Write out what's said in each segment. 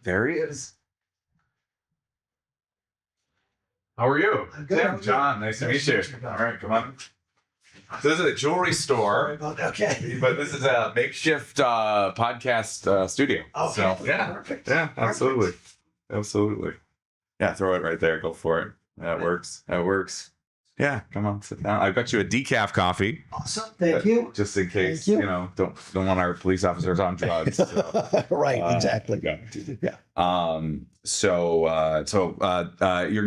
there he is. How are you? I'm good. Tim, John, nice to meet you. All right, come on. So this is a jewelry store. Okay. But this is a makeshift podcast studio. Okay. So, yeah. Perfect. Yeah, absolutely. Perfect. Absolutely. Yeah, throw it right there. Go for it. That works. That works. Yeah, come on, sit down. I've got you a decaf coffee. Awesome. Thank you. Just in case, Thank you. Don't want our police officers on drugs. So. Right. Exactly. Yeah. Yeah.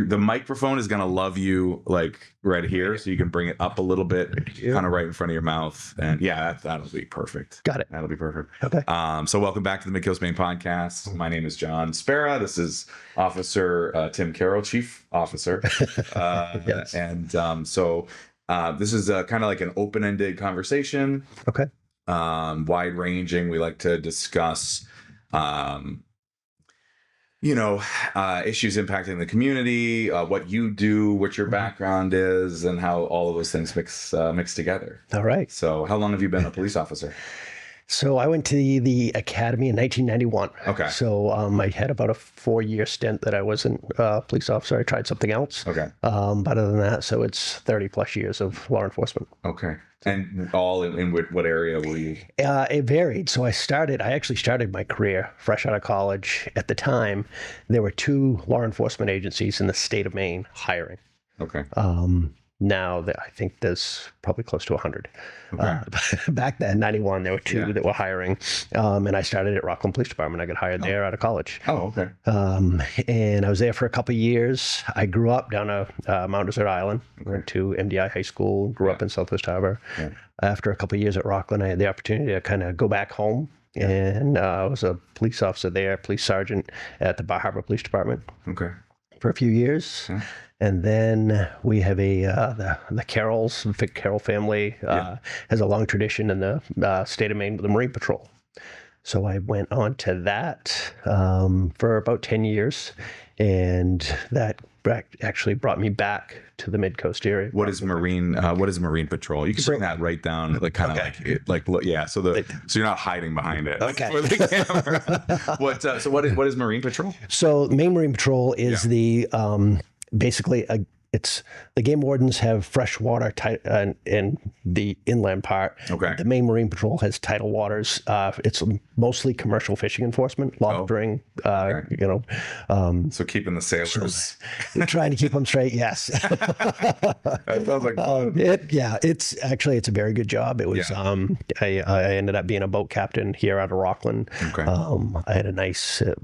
The microphone is gonna love you like right here, so you can bring it up a little bit, kind of right in front of your mouth, and yeah, that'll be perfect. Got it. That'll be perfect. Okay. So welcome back to the Midcoast Maine podcast. My name is John Spera. This is Officer Tim Carroll, Chief Officer. Yes. And this is kind of like an open-ended conversation. Okay. Wide-ranging. We like to discuss issues impacting the community, what you do, what your background is, and how all of those things mix together. All right. So how long have you been a police officer? So I went to the academy in 1991. Okay. So I had about a 4-year stint that I wasn't a police officer. I tried something else. Okay. But other than that, so it's 30 plus years of law enforcement. Okay. And all in what area were you? It varied. So I actually started my career fresh out of college. At the time, there were 2 law enforcement agencies in the state of Maine hiring. Okay. Now I think there's probably close to 100. Okay. Back then, 91, there were 2 that were hiring. And I started at Rockland Police Department. I got hired there out of college. Oh, okay. And I was there for a couple of years. I grew up down Mount Desert Island. Went to MDI High School, grew up in Southwest Harbor. Yeah. After a couple of years at Rockland, I had the opportunity to kind of go back home. Yeah. And I was a police officer there, police sergeant at the Bar Harbor Police Department. Okay. For a few years. Yeah. And then we have the Carrolls, the Carroll family has a long tradition in the state of Maine with the Marine Patrol. So I went on to that for about 10 years, and that actually brought me back to the Midcoast area. What is Marine Patrol? You can bring that right down, like kind of like yeah. So you're not hiding behind it. Okay. For the camera. What is Marine Patrol? So Maine Marine Patrol is the basically it's the game wardens have fresh water in the inland part. Okay. The Maine Marine Patrol has tidal waters. It's mostly commercial fishing enforcement, lobstering. So keeping the sailors. Trying to keep them straight. Yes. That sounds like fun. It's a very good job. It was. I ended up being a boat captain here out of Rockland. Okay. I had a nice in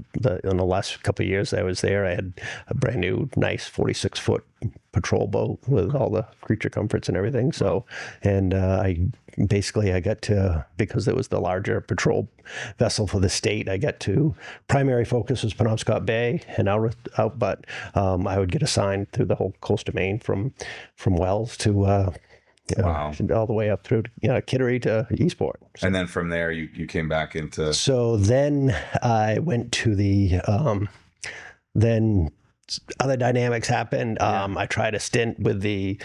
the last couple of years that I was there. I had a brand new nice 46-foot patrol boat with all the creature comforts and everything. So, and I got to, because it was the larger patrol vessel for the state, I got to, primary focus was Penobscot Bay and out, but I would get assigned through the whole coast of Maine from Wells to all the way up through Kittery to Eastport. So, and then from there you came back into. So then I went to the then other dynamics happened. I tried a stint with a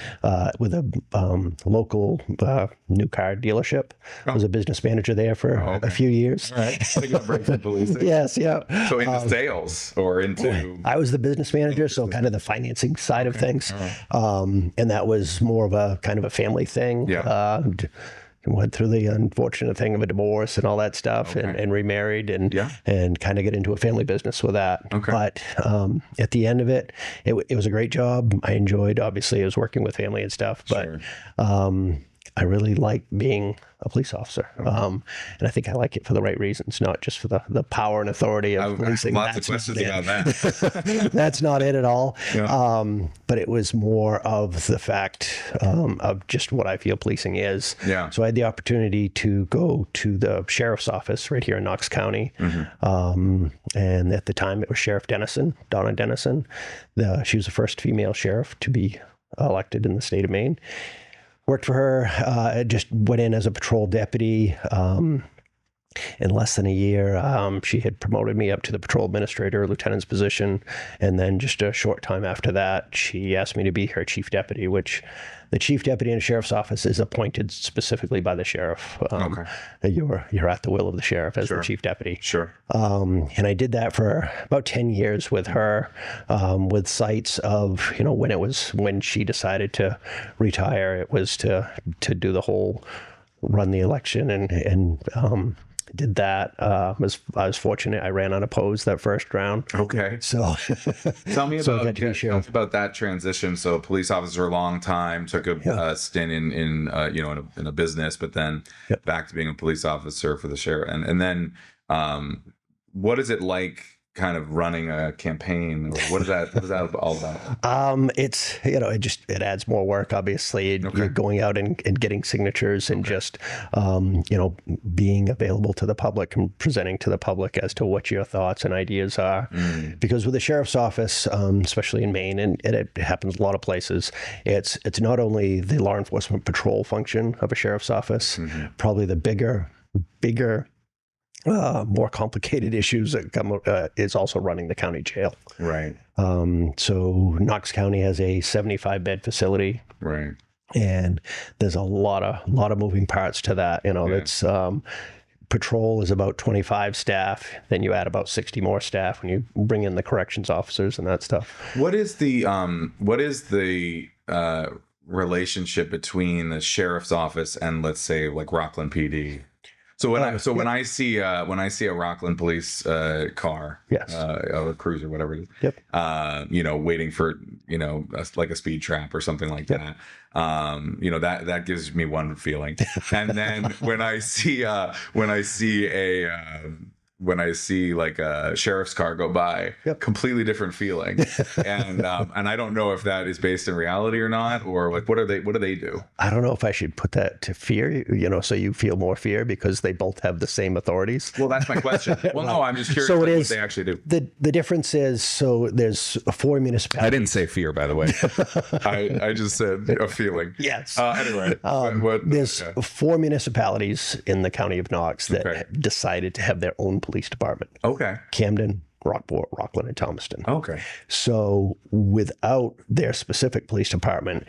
local new car dealership. I was a business manager there for a few years. All right. Take a break from policing. Yes, yeah. So into sales or into... I was the business manager, so kind of the financing side of things. Right. And that was more of a kind of a family thing. Yeah. Went through the unfortunate thing of a divorce and all that stuff, and remarried and kind of get into a family business with that. Okay. But at the end of it, it was a great job. I enjoyed, obviously, I was working with family and stuff, but I really like being a police officer. And I think I like it for the right reasons, not just for the power and authority of policing. Lots of questions about that. That's not it at all. Yeah. But it was more of the fact of just what I feel policing is. Yeah. So I had the opportunity to go to the sheriff's office right here in Knox County. Mm-hmm. And at the time it was Sheriff Dennison, Donna Dennison. She was the first female sheriff to be elected in the state of Maine. Worked for her, just went in as a patrol deputy, in less than a year, she had promoted me up to the patrol administrator, lieutenant's position. And then just a short time after that, she asked me to be her chief deputy, which the chief deputy in the sheriff's office is appointed specifically by the sheriff. You're at the will of the sheriff as the chief deputy. Sure. And I did that for about 10 years with her, with sights of, when she decided to retire, it was to do the whole run the election and did that. I was fortunate. I ran unopposed that first round. Okay. So tell me about that transition. So a police officer, a long time, took a stint in a business, but then back to being a police officer for the sheriff. And then what is it like kind of running a campaign? What is that all about? It's, it adds more work, obviously. You're going out and getting signatures and just, being available to the public and presenting to the public as to what your thoughts and ideas are. Because with the sheriff's office, especially in Maine, and it happens a lot of places, it's not only the law enforcement patrol function of a sheriff's office, probably the bigger, more complicated issues that come is also running the county jail. Right. So Knox County has a 75-bed facility. Right. And there's a lot of moving parts to that. That's patrol is about 25 staff. Then you add about 60 more staff when you bring in the corrections officers and that stuff. What is the relationship between the sheriff's office and, let's say, like Rockland PD? So when I see a Rockland police car, a cruiser, whatever it is, waiting for like a speed trap or something like that, that gives me one feeling. And then when I see like a sheriff's car go by, completely different feeling. And I don't know if that is based in reality or not, or like what do they do? I don't know if I should put that to fear, so you feel more fear because they both have the same authorities. Well, that's my question. Well, no, I'm just curious what they actually do. The difference is, so there's 4 municipalities. I didn't say fear, by the way. I just said a feeling. Yes. Anyway, there's 4 municipalities in the county of Knox that decided to have their own police department. Okay. Camden, Rockport, Rockland, and Thomaston. Okay. So without their specific police department,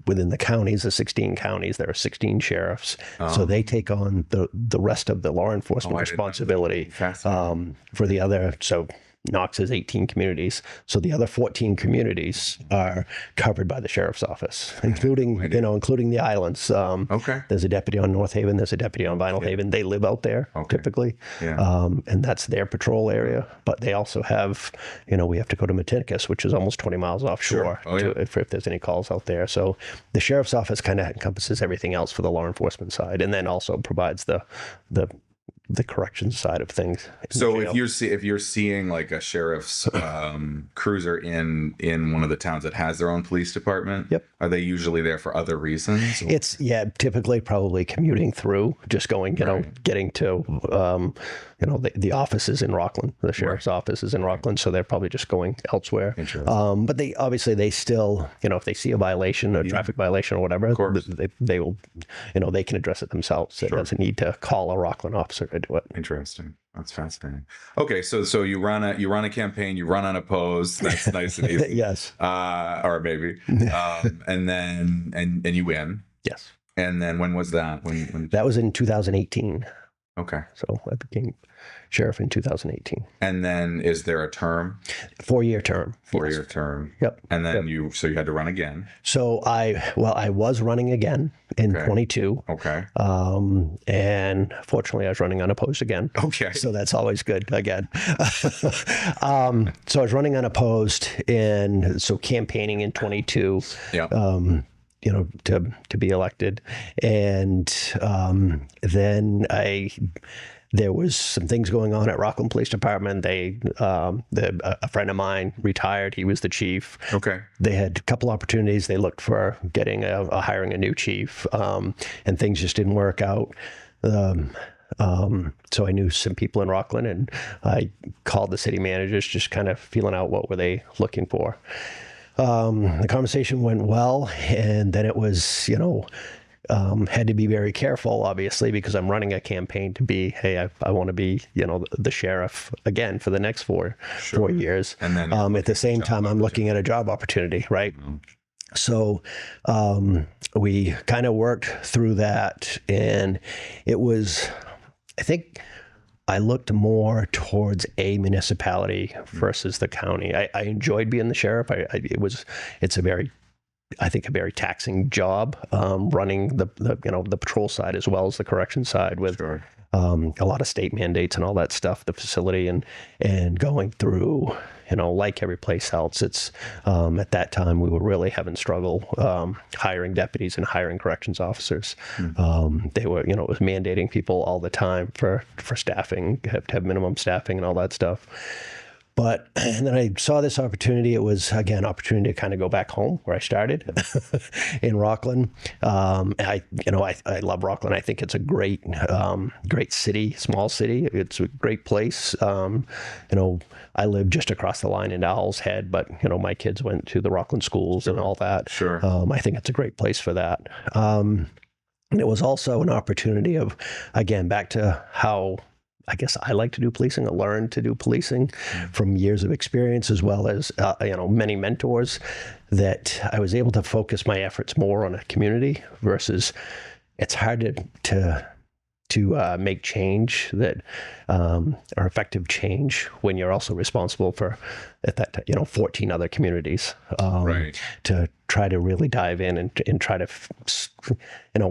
within the counties, the 16 counties, there are 16 sheriffs. So they take on the rest of the law enforcement responsibility for the other. So Knox has 18 communities. So the other 14 communities are covered by the sheriff's office, including the islands. There's a deputy on North Haven. There's a deputy on Vinyl Haven. They live out there typically. And that's their patrol area. But they also have, we have to go to Matinicus, which is almost 20 miles offshore if there's any calls out there. So the sheriff's office kind of encompasses everything else for the law enforcement side, and then also provides the corrections side of things. So if you're seeing like a sheriff's cruiser in one of the towns that has their own police department, are they usually there for other reasons? It's typically probably commuting through, just going, getting to, the office is in Rockland. The sheriff's office is in Rockland, so they're probably just going elsewhere. But they still, if they see a violation, a traffic violation or whatever, they will, they can address it themselves. It doesn't need to call a Rockland officer to do it. Interesting. That's fascinating. Okay, so you run a campaign, you run unopposed. That's nice and easy. Yes. Or maybe. And then you win. Yes. And then when was that? When that was in 2018. Okay. So I became sheriff in 2018. And then is there a term? 4-year term. 4-year term. Yep. And then you had to run again. So I was running again in 22. Okay. And fortunately I was running unopposed again. Okay. So that's always good again. So I was running unopposed, and so campaigning in 22. Yeah. To be elected. And then there was some things going on at Rockland Police Department. A friend of mine retired. He was the chief. Okay. They had a couple opportunities. They looked for hiring a new chief, and things just didn't work out. So I knew some people in Rockland, and I called the city managers, just kind of feeling out what were they looking for. The conversation went well, and then it was, had to be very careful, obviously, because I'm running a campaign to be, hey, I want to be, the sheriff again for the next 4 years. And then at the same time, I'm looking at a job opportunity, right? Mm-hmm. So we kind of worked through that, and it was, I think, I looked more towards a municipality versus the county. I enjoyed being the sheriff. It's a very taxing job, running the patrol side as well as the correction side with a lot of state mandates and all that stuff, the facility and going through, like every place else, it's at that time we were really having struggle hiring deputies and hiring corrections officers. They were, it was mandating people all the time for staffing, have to have minimum staffing and all that stuff. But, and then I saw this opportunity. It was, again, opportunity to kind of go back home where I started in Rockland. I love Rockland. I think it's a great city, small city. It's a great place. I live just across the line in Owl's Head, but, my kids went to the Rockland schools and all that. I think it's a great place for that. And it was also an opportunity of, again, back to how I guess I like to do policing. I learned to do policing from years of experience, as well as many mentors, that I was able to focus my efforts more on a community versus it's hard to make change or effective change when you're also responsible for 14 other communities to try to really dive in and try to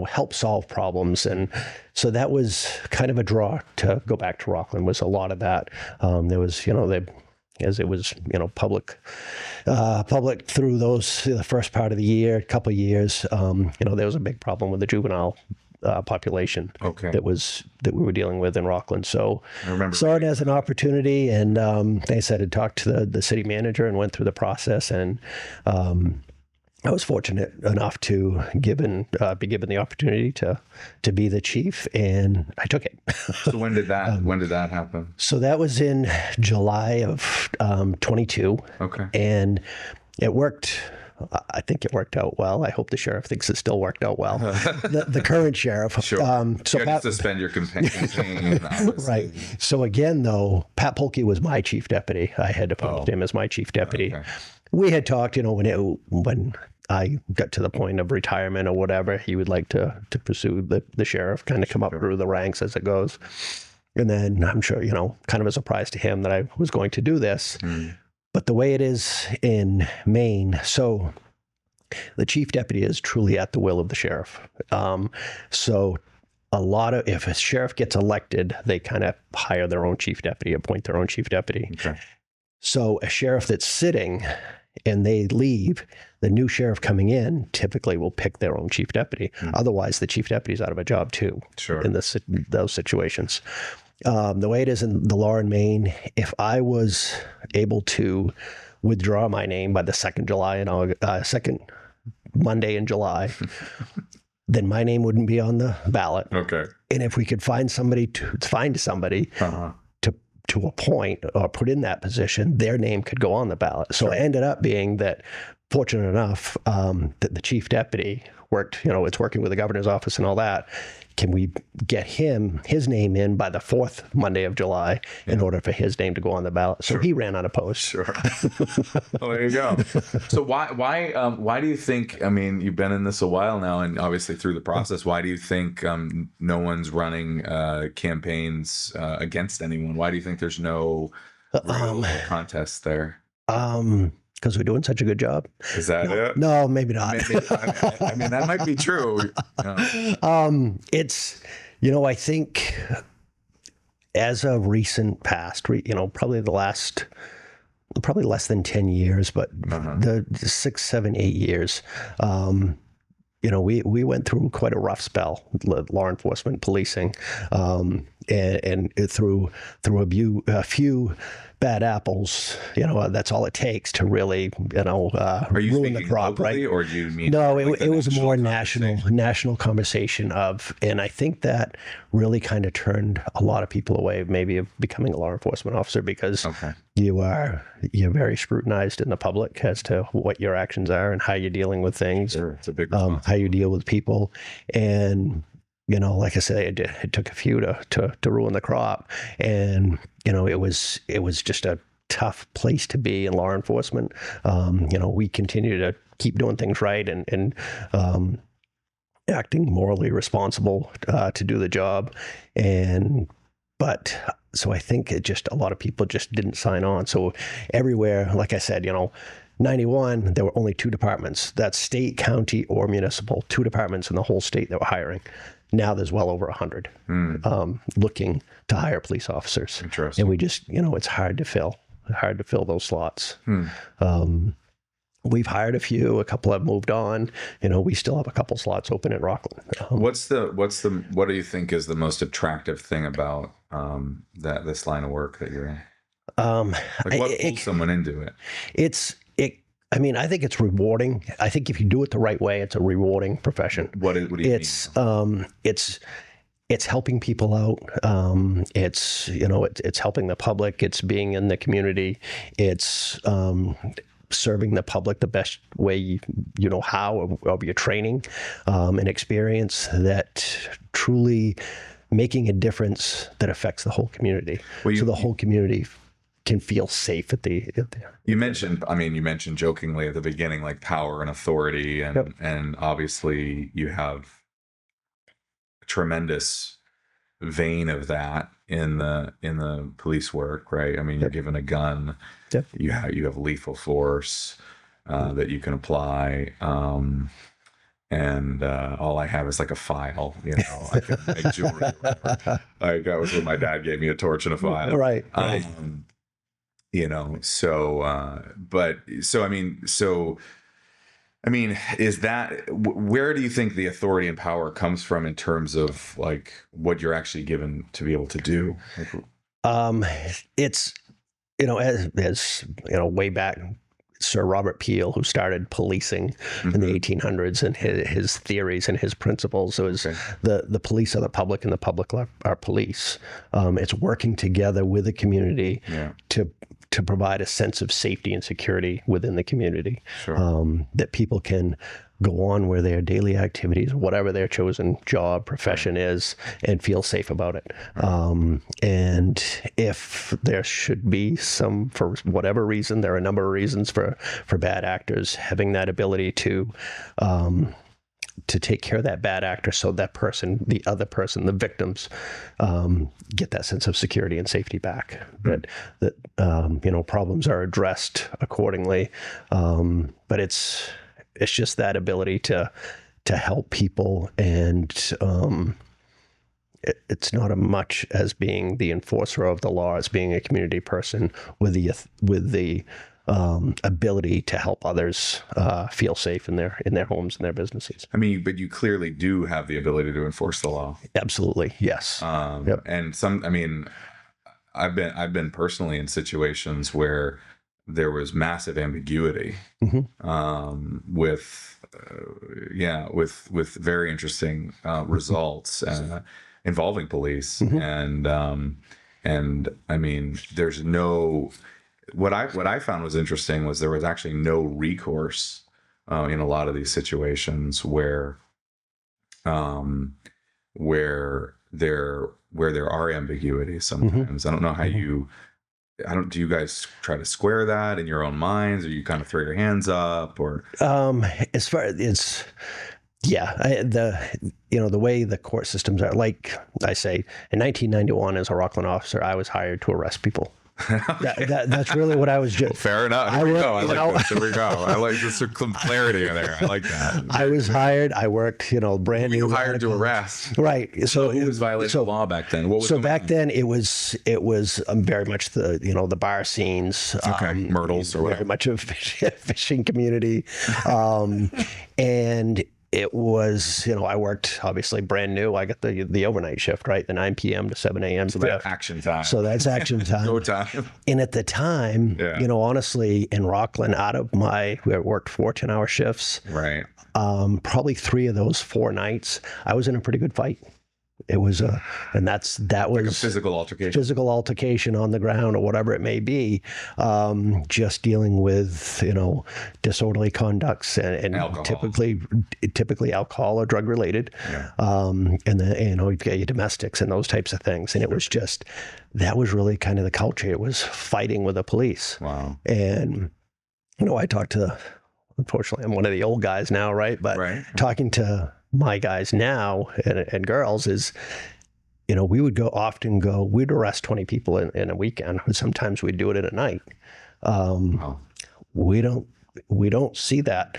help solve problems. And so that was kind of a draw to go back to Rockland, was a lot of that. There was as it was public through the first part of the year, a couple of years, there was a big problem with the juvenile population that we were dealing with in Rockland. So I saw it as an opportunity, and they said to talk to the city manager and went through the process. And I was fortunate enough to be given the opportunity to be the chief, and I took it. So when did that happen? So that was in July of 22. Okay. And it worked. I think it worked out well. I hope the sheriff thinks it still worked out well. The current sheriff. Sure. So you had to suspend your campaign. Right. So again, though, Pat Polkey was my chief deputy. I had appointed him as my chief deputy. Okay. We had talked, when I got to the point of retirement or whatever, he would like to pursue the sheriff, kind of come up through the ranks as it goes. And then I'm sure, kind of a surprise to him that I was going to do this. But the way it is in Maine, so the chief deputy is truly at the will of the sheriff. So if a sheriff gets elected, they kind of hire their own chief deputy, appoint their own chief deputy. Okay. So a sheriff that's sitting and they leave, the new sheriff coming in typically will pick their own chief deputy. Otherwise, the chief deputy's out of a job too in those situations. The way it is in the law in Maine, if I was able to withdraw my name by the second Monday in July, then my name wouldn't be on the ballot. Okay. And if we could find somebody to appoint or put in that position, their name could go on the ballot. So it ended up being that, fortunate enough, that the chief deputy worked, it's working with the governor's office and all that. Can we get his name in by the 4th Monday of July in order for his name to go on the ballot? So he ran unopposed. Sure. Well, there you go. So why do you think, I mean, you've been in this a while now, and obviously through the process, why do you think no one's running campaigns against anyone? Why do you think there's no real contest there? Because we're doing such a good job. Is that it? No, maybe not. I mean, that might be true. It's, I think as a recent past, probably less than 10 years, but the 6, 7, 8 years, we went through quite a rough spell, law enforcement, policing, and through a few bad apples, that's all it takes to really, Are you ruin the crop, locally, right? or do you mean? No, like it was a more conversation? national conversation and I think that really kind of turned a lot of people away, maybe of becoming a law enforcement officer, because you're very scrutinized in the public as to what your actions are and how you're dealing with things. Sure, it's a big how you deal with people, and like I said, it took a few to ruin the crop, and it was just a tough place to be in law enforcement. We continue to keep doing things right and acting morally responsible to do the job, but so I think a lot of people just didn't sign on. So everywhere, like I said, 91, there were only 2 departments. That's state, county, or municipal. 2 departments in the whole state that were hiring. Now there's well over 100 looking to hire police officers. Interesting. And we just, it's hard to fill those slots. We've hired a couple have moved on. We still have a couple slots open at Rockland. What do you think is the most attractive thing about this line of work that you're in? What pulls someone into it? I think it's rewarding. I think if you do it the right way, it's a rewarding profession. What do you mean? It's helping people out. It's helping the public. It's being in the community. It's serving the public the best way you know how of your training and experience, that truly making a difference that affects the whole community. So the whole community can feel safe at the. You mentioned jokingly at the beginning, like power and authority, and obviously you have a tremendous vein of that in the police work, right? You're given a gun, you have lethal force that you can apply, and all I have is like a file, I can make jewelry. Like that was when my dad gave me a torch and a file, Right. Is that, where do you think the authority and power comes from in terms of like what you're actually given to be able to do? It's, as way back, Sir Robert Peel, who started policing in the 1800s, and his theories and his principles. So the police are the public and the public are police. It's working together with the community to provide a sense of safety and security within the community. Sure. That people can go on with their daily activities, whatever their chosen job, profession is, and feel safe about it. And if there should be some, for whatever reason, there are a number of reasons for bad actors, having that ability to take care of that bad actor, so that person, the other person, the victims, get that sense of security and safety back. That problems are addressed accordingly. But it's just that ability to help people, and it's not as much as being the enforcer of the law as being a community person with the ability to help others feel safe in their homes and their businesses. But you clearly do have the ability to enforce the law. Absolutely, yes. And I've been personally in situations where there was massive ambiguity with very interesting results involving police, and there's no. What I found was interesting was there was actually no recourse in a lot of these situations where there are ambiguities sometimes. I don't know how do you guys try to square that in your own minds, or you kind of throw your hands up, or as far as it's the way the court systems are, like I say, in 1991 as a Rockland officer, I was hired to arrest people. That's really what I was doing. Fair enough. Here we go. I like this. Here we go. I like this clarity in there. I like that. I was hired. I worked, brand new. You hired to arrest. Right. So who was violating the law back then? What was back then it was very much the bar scenes. Myrtles or whatever. Very much a fishing community. And it was, I worked obviously brand new. I got the overnight shift, right? The 9 p.m. to 7 a.m. So that's action time. So that's action time. Go time. And at the time, honestly, in Rockland, we worked 14-hour shifts. Right. Probably 3 of those 4 nights, I was in a pretty good fight. It was and that was like a physical altercation on the ground or whatever it may be, just dealing with disorderly conducts and typically alcohol or drug related, and then you get your domestics and those types of things. And it was just, that was really kind of the culture. It was fighting with the police. Wow. And I talked to, unfortunately, I'm one of the old guys now, right? But talking to my guys now and girls is, we would we'd arrest 20 people in a weekend. Sometimes we'd do it in a night. We don't see that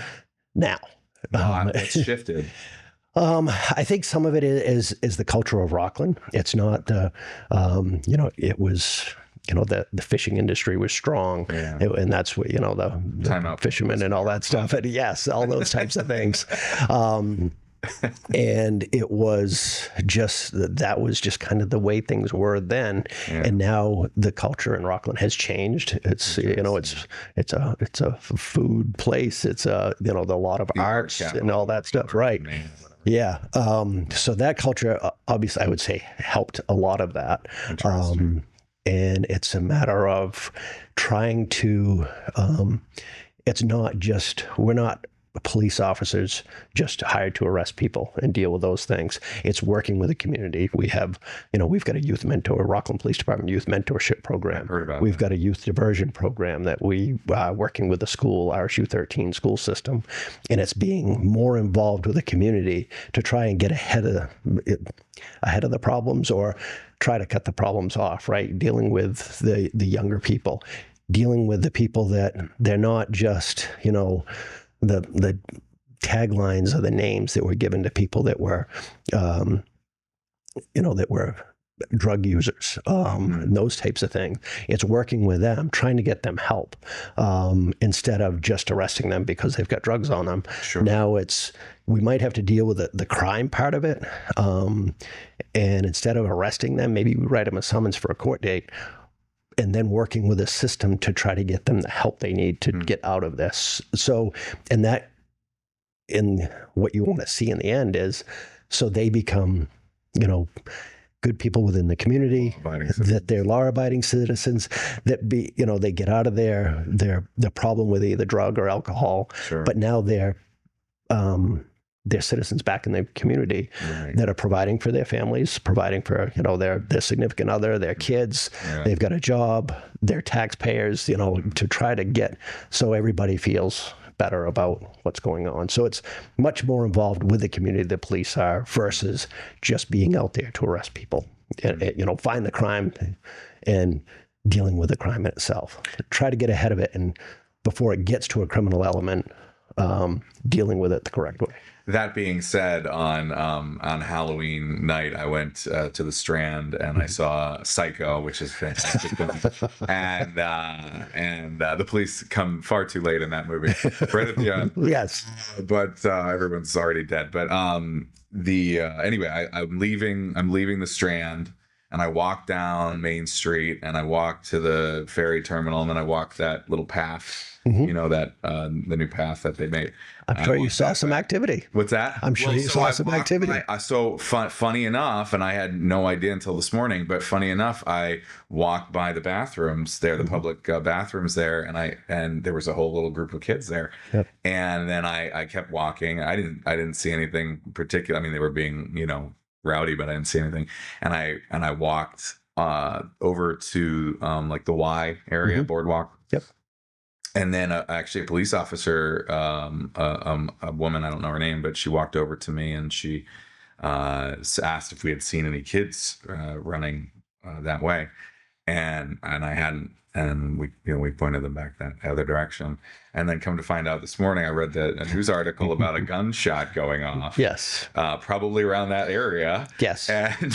now. It's shifted. I think some of it is the culture of Rockland. It's not it was, the fishing industry was strong, and that's what, the fishermen and all that stuff. And yes, all those types of things. And it was that was just kind of the way things were then. And now the culture in Rockland has changed. It's it's a food place. It's a lot of arts and all that stuff, right? Yeah. So that culture, obviously, I would say helped a lot of that. And it's a matter of trying to. It's not just, we're not police officers just hired to arrest people and deal with those things. It's working with the community. We have, we've got a youth mentor, Rockland Police Department youth mentorship program. We've got a youth diversion program that we working with the school, our U13 school system, and it's being more involved with the community to try and get ahead of the problems or try to cut the problems off, right? Dealing with the younger people, dealing with the people that they're not just, the taglines or the names that were given to people that were, that were drug users, and those types of things. It's working with them, trying to get them help, instead of just arresting them because they've got drugs on them. Sure. Now we might have to deal with the crime part of it. And instead of arresting them, maybe we write them a summons for a court date, and then working with a system to try to get them the help they need to get out of this. So, and what you want to see in the end is, so they become, good people within the community, that they're law-abiding citizens, that they get out of their problem with either drug or alcohol, but now they're citizens back in the community that are providing for their families, providing for, their significant other, their kids. They've got a job, they're taxpayers, to try to get so everybody feels better about what's going on. So it's much more involved with the community, the police are, versus just being out there to arrest people and, find the crime and dealing with the crime itself. Try to get ahead of it, and before it gets to a criminal element, dealing with it the correct way. That being said, on Halloween night, I went to the Strand and I saw Psycho, which is fantastic film, and the police come far too late in that movie, right at the end. Yes, but everyone's already dead. But anyway, I'm leaving the Strand, and I walk down Main Street, and I walk to the ferry terminal, and then I walk that little path. That the new path that they made. I'm sure you saw some activity. What's that? I'm sure you saw some activity. Funny enough, and I had no idea until this morning, but funny enough, I walked by the bathrooms there, the public bathrooms there, and there was a whole little group of kids there. Yep. And then I kept walking. I didn't see anything particular. I mean, they were being, rowdy, but I didn't see anything. And I walked over to like the Y area, boardwalk. Yep. And then actually a police officer, a woman, I don't know her name, but she walked over to me and she asked if we had seen any kids running that way. and I hadn't, and we pointed them back that other direction, and then come to find out this morning I read a news article about a gunshot going off. Yes. Probably around that area. Yes. And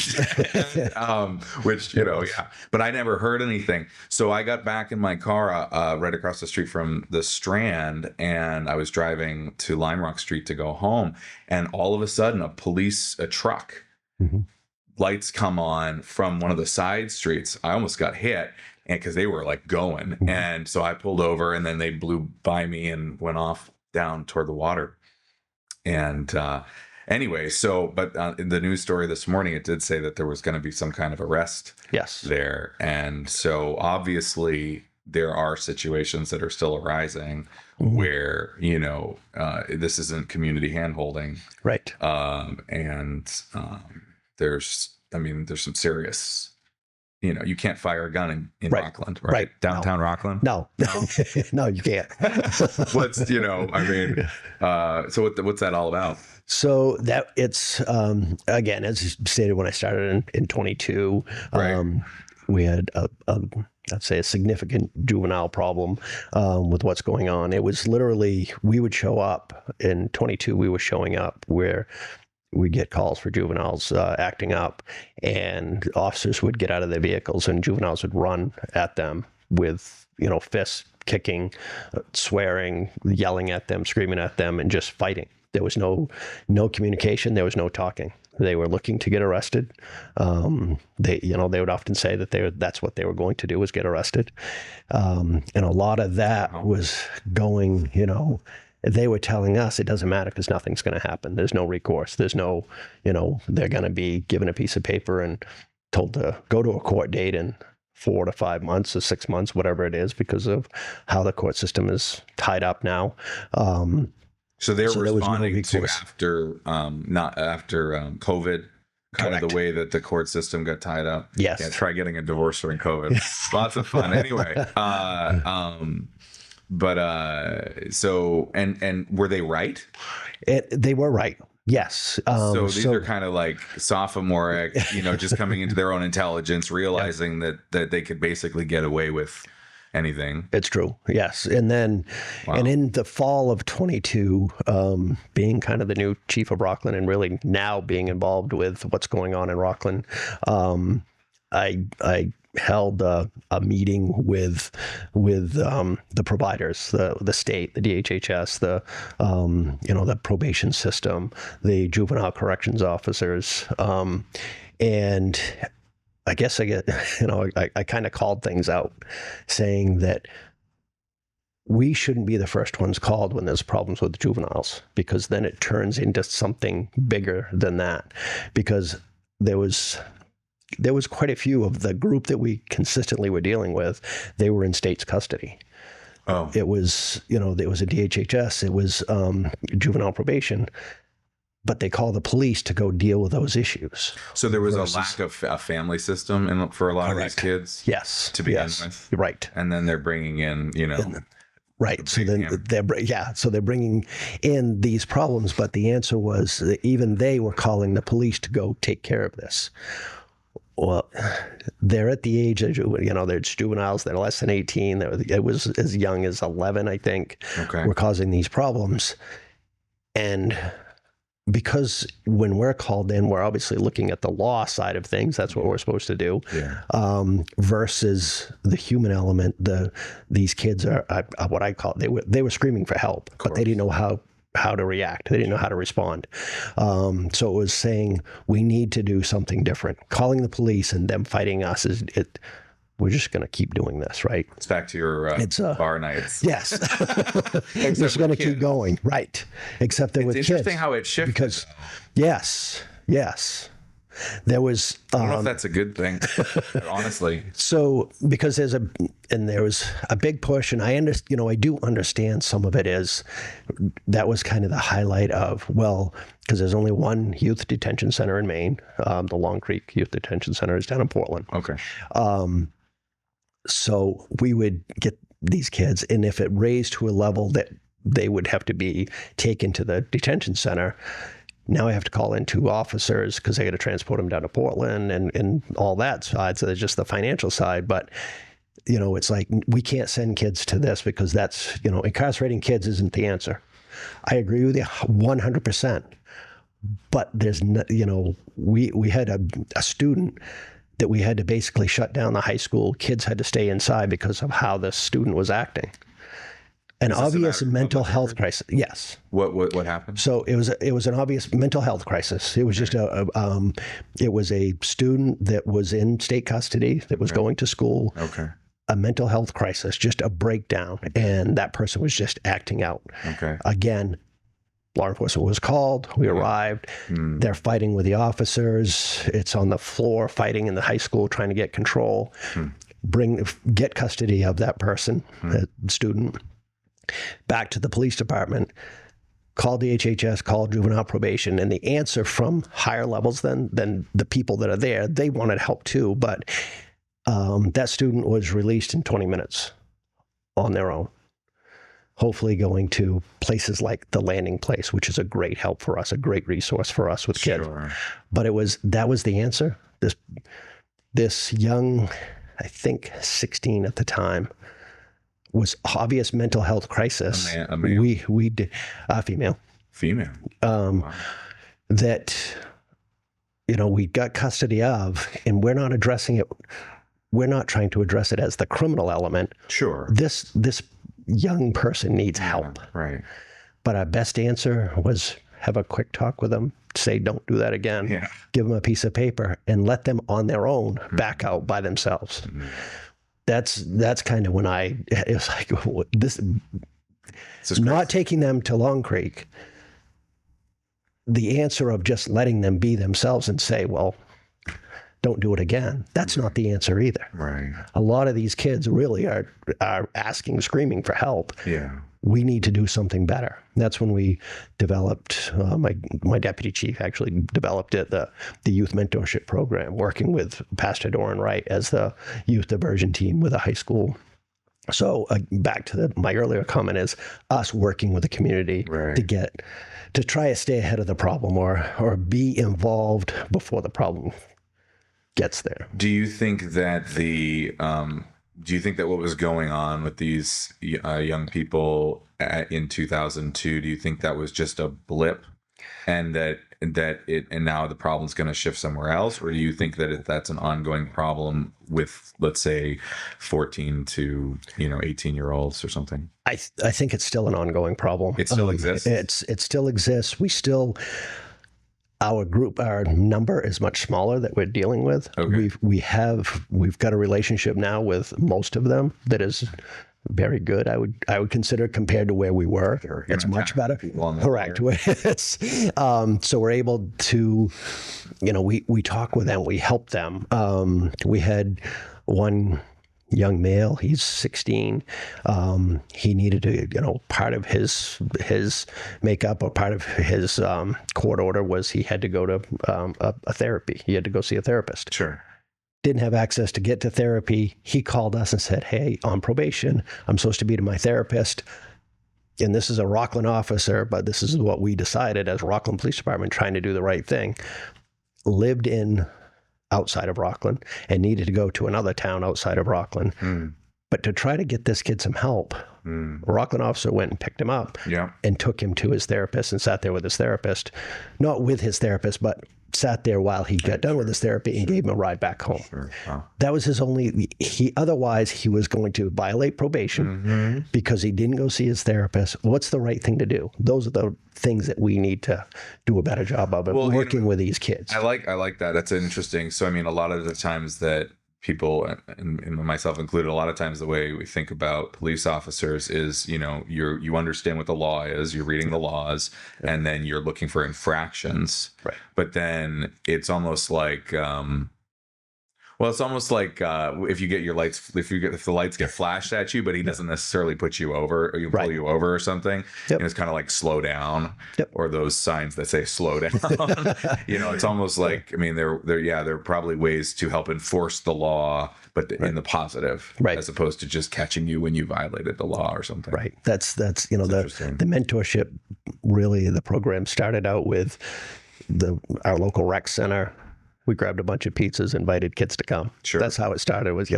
which yeah, but I never heard anything. So I got back in my car right across the street from the Strand, and I was driving to Lime Rock Street to go home, and all of a sudden a truck. Mm-hmm. Lights come on from one of the side streets. I almost got hit, and because they were like going, mm-hmm. and so I pulled over, and then they blew by me and went off down toward the water. And anyway, but in the news story this morning, it did say that there was going to be some kind of arrest. Yes. There, and so obviously there are situations that are still arising, mm-hmm. where this isn't community handholding, right? There's some serious, you can't fire a gun in right. Rockland, right? Downtown Rockland? No, no, you can't. So what's that all about? So that it's, again, as stated when I started in 22, right. We had I'd say a significant juvenile problem with what's going on. It was literally, we would show up in 22, we were showing up where we get calls for juveniles acting up, and officers would get out of their vehicles and juveniles would run at them with, fists, kicking, swearing, yelling at them, screaming at them, and just fighting. There was no communication. There was no talking. They were looking to get arrested. They would often say that that's what they were going to do, was get arrested. And a lot of that was going, they were telling us it doesn't matter because nothing's going to happen. There's no recourse. There's no, they're going to be given a piece of paper and told to go to a court date in 4 to 5 months or 6 months, whatever it is, because of how the court system is tied up now. So they're responding to not after COVID, kind Correct. of the way that the court system got tied up. Yes. Yeah, try getting a divorce during COVID. Lots of fun. Anyway, so and were they right? They were right. Yes. So these are kind of like sophomoric, just coming into their own intelligence, realizing that they could basically get away with anything. It's true. Yes. And then, and in the fall of 22, being kind of the new chief of Rockland and really now being involved with what's going on in Rockland, I held a meeting with the providers, the state, the DHHS, the probation system, the juvenile corrections officers, and I guess I kind of called things out, saying that we shouldn't be the first ones called when there's problems with juveniles, because then it turns into something bigger than that. Because there was quite a few of the group that we consistently were dealing with, they were in state's custody. Oh. It was, it was a DHHS, it was juvenile probation. But they call the police to go deal with those issues. So there was a lack of a family system for a lot Correct. of these kids. Yes. To begin with. Right. And then they're bringing in, right. So then they're bringing in these problems. But the answer was that even they were calling the police to go take care of this. Well, they're at the age of, they're juveniles. They're less than 18. It was as young as 11, I think, were causing these problems. And because when we're called in, we're obviously looking at the law side of things. That's what we're supposed to do. Yeah. Versus the human element. These kids are what I call, they were screaming for help, but they didn't know how to react. They didn't know how to respond. So it was saying we need to do something different. Calling the police and them fighting us we're just going to keep doing this, right? It's back to your bar nights. Yes. It's just going to keep going, right? Except there was kids. It's interesting how it shifted. Because, yes. There was. I don't know if that's a good thing, honestly. So because there was a big push, and I do understand some of it is that was kind of the highlight of, because there's only one youth detention center in Maine. The Long Creek Youth Detention Center is down in Portland. Okay. So we would get these kids, and if it raised to a level that they would have to be taken to the detention center, Now I have to call in 2 officers because I got to transport them down to Portland and all that side. So there's just the financial side. But, it's like we can't send kids to this because that's, incarcerating kids isn't the answer. I agree with you 100%. But there's, we had a student that we had to basically shut down the high school. Kids had to stay inside because of how the student was acting. An obvious mental health crisis. Yes. What happened? So it was an obvious mental health crisis. It was just it was a student that was in state custody that was going to school. Okay. A mental health crisis, just a breakdown, and that person was just acting out. Okay. Again, law enforcement was called. We arrived. They're fighting with the officers. It's on the floor, fighting in the high school, trying to get control, get custody of that person, that student. Back to the police department, called the HHS, called juvenile probation, and the answer from higher levels than the people that are there, they wanted help too, but that student was released in 20 minutes on their own, hopefully going to places like the landing place, which is a great help for us, a great resource for us with kids. Sure. But that was the answer. This young, I think 16 at the time, was obvious mental health crisis. A male. We did female. Wow. That we got custody of, and we're not addressing it. We're not trying to address it as the criminal element. Sure. This young person needs help. Right. But our best answer was have a quick talk with them, say don't do that again. Yeah. Give them a piece of paper and let them on their own back out by themselves. That's kind of when it's like this not taking them to Long Creek. The answer of just letting them be themselves and say, well, don't do it again. That's not the answer either. Right. A lot of these kids really are asking, screaming for help. Yeah. We need to do something better. That's when we developed, my deputy chief actually developed it, the youth mentorship program, working with Pastor Doran Wright as the youth diversion team with a high school. So back to my earlier comment is us working with the community to try to stay ahead of the problem or be involved before the problem gets there. Do you think that what was going on with these young people in 2002, do you think that was just a blip and and now the problem's going to shift somewhere else? Or do you think that that's an ongoing problem with, let's say, 14 to 18-year-olds or something? I think it's still an ongoing problem. It still exists? It still exists. Our number is much smaller that we're dealing with. Okay. We've got a relationship now with most of them that is very good. I would consider compared to where we were. Sure, it's much better. Correct. So we're able to, we talk with them, we help them. We had one young male, he's 16. He needed to, part of his makeup or part of his court order was he had to go to a therapy. He had to go see a therapist. Sure. Didn't have access to get to therapy. He called us and said, hey, on probation, I'm supposed to be to my therapist. And this is a Rockland officer, but this is what we decided as Rockland Police Department, trying to do the right thing. Lived in outside of Rockland and needed to go to another town outside of Rockland. But to try to get this kid some help, a Rockland officer went and picked him up and took him to his therapist and sat there with his therapist, not with his therapist, but sat there while he got done with his therapy and gave him a ride back home. Wow. That was his only, otherwise he was going to violate probation because he didn't go see his therapist. What's the right thing to do? Those are the things that we need to do a better job of working with these kids. I like that. That's interesting. So, I mean, a lot of the times that people, and myself included, a lot of times the way we think about police officers is, you understand what the law is, you're reading the laws, and then you're looking for infractions. Right. But then it's almost like, if you get your lights, if the lights get flashed at you, but he doesn't necessarily put you over or pull you over or something, and it's kind of like slow down, or those signs that say slow down. It's almost like, I mean, there are probably ways to help enforce the law, but in the positive, as opposed to just catching you when you violated the law or something. Right. That's the mentorship really the program started out with our local rec center. We grabbed a bunch of pizzas, invited kids to come. Sure. That's how it started. Was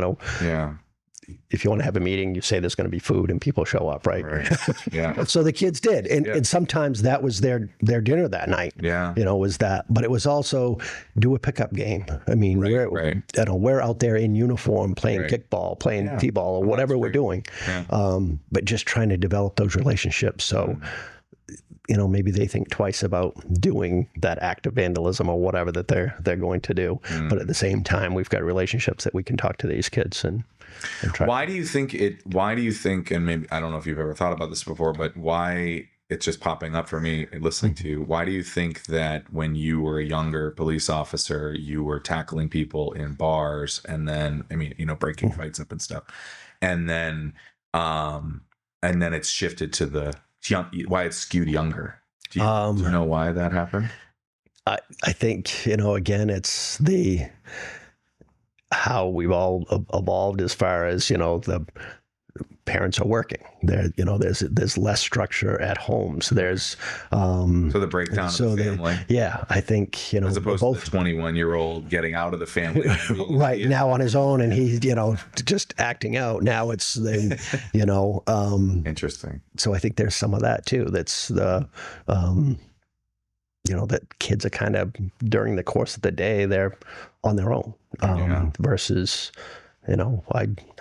if you want to have a meeting, you say there's going to be food, and people show up, right? Yeah. So the kids did, and sometimes that was their dinner that night. Yeah. Was that, but it was also do a pickup game. I mean, we're out there in uniform playing kickball, playing t-ball, or whatever we're doing, but just trying to develop those relationships. So. Maybe they think twice about doing that act of vandalism or whatever that they're going to do. But at the same time, we've got relationships that we can talk to these kids and try. Why do you think, and maybe, I don't know if you've ever thought about this before, but why it's just popping up for me listening to you. Why do you think that when you were a younger police officer, you were tackling people in bars and then, breaking fights up and stuff, and then it's shifted to why it's skewed younger? Do you know why that happened? I think, again, it's how we've all evolved as far as, the parents are working. There's less structure at home. So there's so the breakdown of the family. I think, as opposed to the 21-year-old getting out of the family. Right, now on his own, and he's, just acting out. Now it's interesting. So I think there's some of that too. That's that kids are kind of, during the course of the day, they're on their own, versus,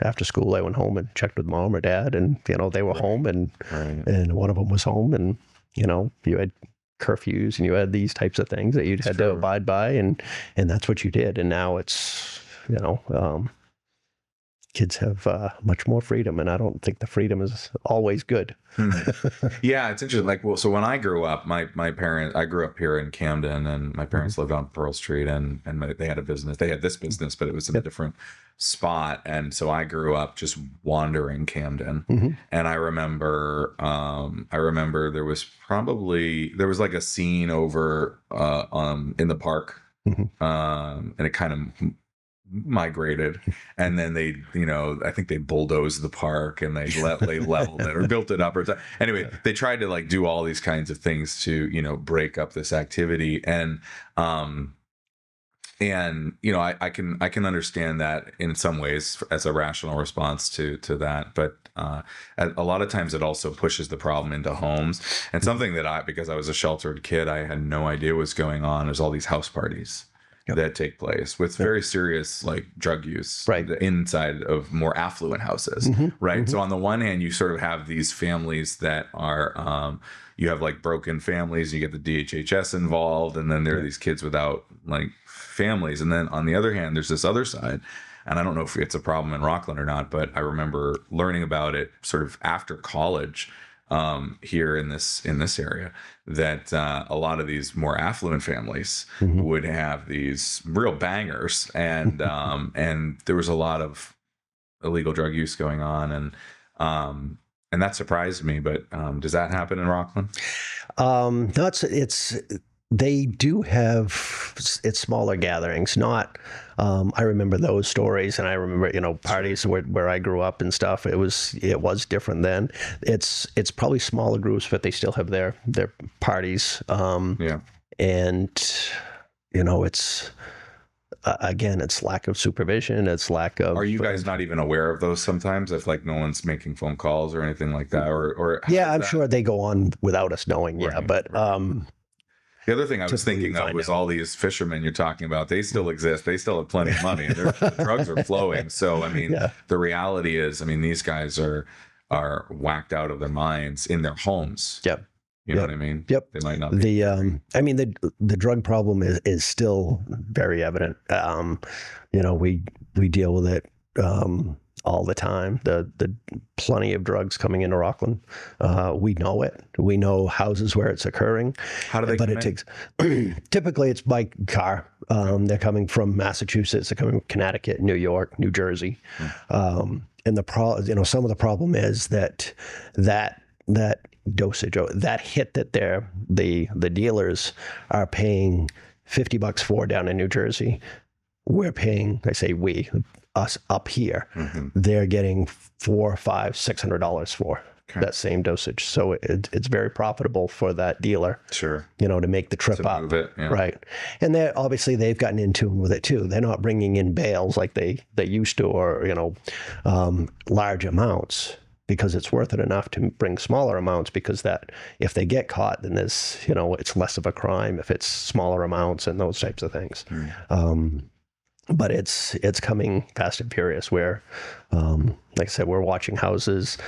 after school, I went home and checked with mom or dad, and, they were home, and one of them was home, and, you had curfews and you had these types of things that you'd had to abide by, and that's what you did. And now it's, kids have much more freedom, and I don't think the freedom is always good. Yeah, it's interesting. So when I grew up, my parents, I grew up here in Camden, and my parents lived on Pearl Street, and they had a business. They had this business, but it was in a different spot. And so I grew up just wandering Camden. And I remember there was like a scene over in the park, and it kind of migrated, and then they, I think they bulldozed the park, and they leveled it or built it up, anyway, they tried to do all these kinds of things to break up this activity, and I can understand that in some ways as a rational response to that, but a lot of times it also pushes the problem into homes. And something that because I was a sheltered kid, I had no idea was going on, is all these house parties that take place with very serious drug use inside of more affluent houses, right? So on the one hand, you sort of have these families that are you have broken families, you get the DHHS involved, and then there are these kids without families, and then on the other hand, there's this other side. And I don't know if it's a problem in Rockland or not, but I remember learning about it sort of after college here in this area, that a lot of these more affluent families would have these real bangers, and there was a lot of illegal drug use going on, and that surprised me. But does that happen in Rockland? No, they do have, it's smaller gatherings, not, I remember those stories, and I remember, parties where I grew up and stuff. It was different then. It's probably smaller groups, but they still have their parties. And, it's, again, it's lack of supervision. It's lack of. Are you guys not even aware of those sometimes, if no one's making phone calls or anything like that? Or yeah, I'm sure they go on without us knowing. Yeah. But, the other thing I was thinking of was all these fishermen you're talking about. They still exist. They still have plenty of money, and the drugs are flowing. So, the reality is, these guys are whacked out of their minds in their homes. Yep. You know what I mean? Yep. They might not be. The drug problem is still very evident. We deal with it all the time. The plenty of drugs coming into Rockland. We know it. We know houses where it's occurring. How do they come in? Takes typically it's by car. They're coming from Massachusetts. They're coming from Connecticut, New York, New Jersey. And some of the problem is that dosage, that hit that the dealers are paying $50 for down in New Jersey. We're paying, I say we, us up here, they're getting $400, $500, $600 for. that same dosage. So it's very profitable for that dealer. Sure. To make the trip up. Move it, yeah. Right. And they've gotten in tune with it too. They're not bringing in bales like they used to, or, large amounts, because it's worth it enough to bring smaller amounts, because that if they get caught, then there's, it's less of a crime if it's smaller amounts and those types of things. But it's coming fast and furious where, like I said, we're watching houses.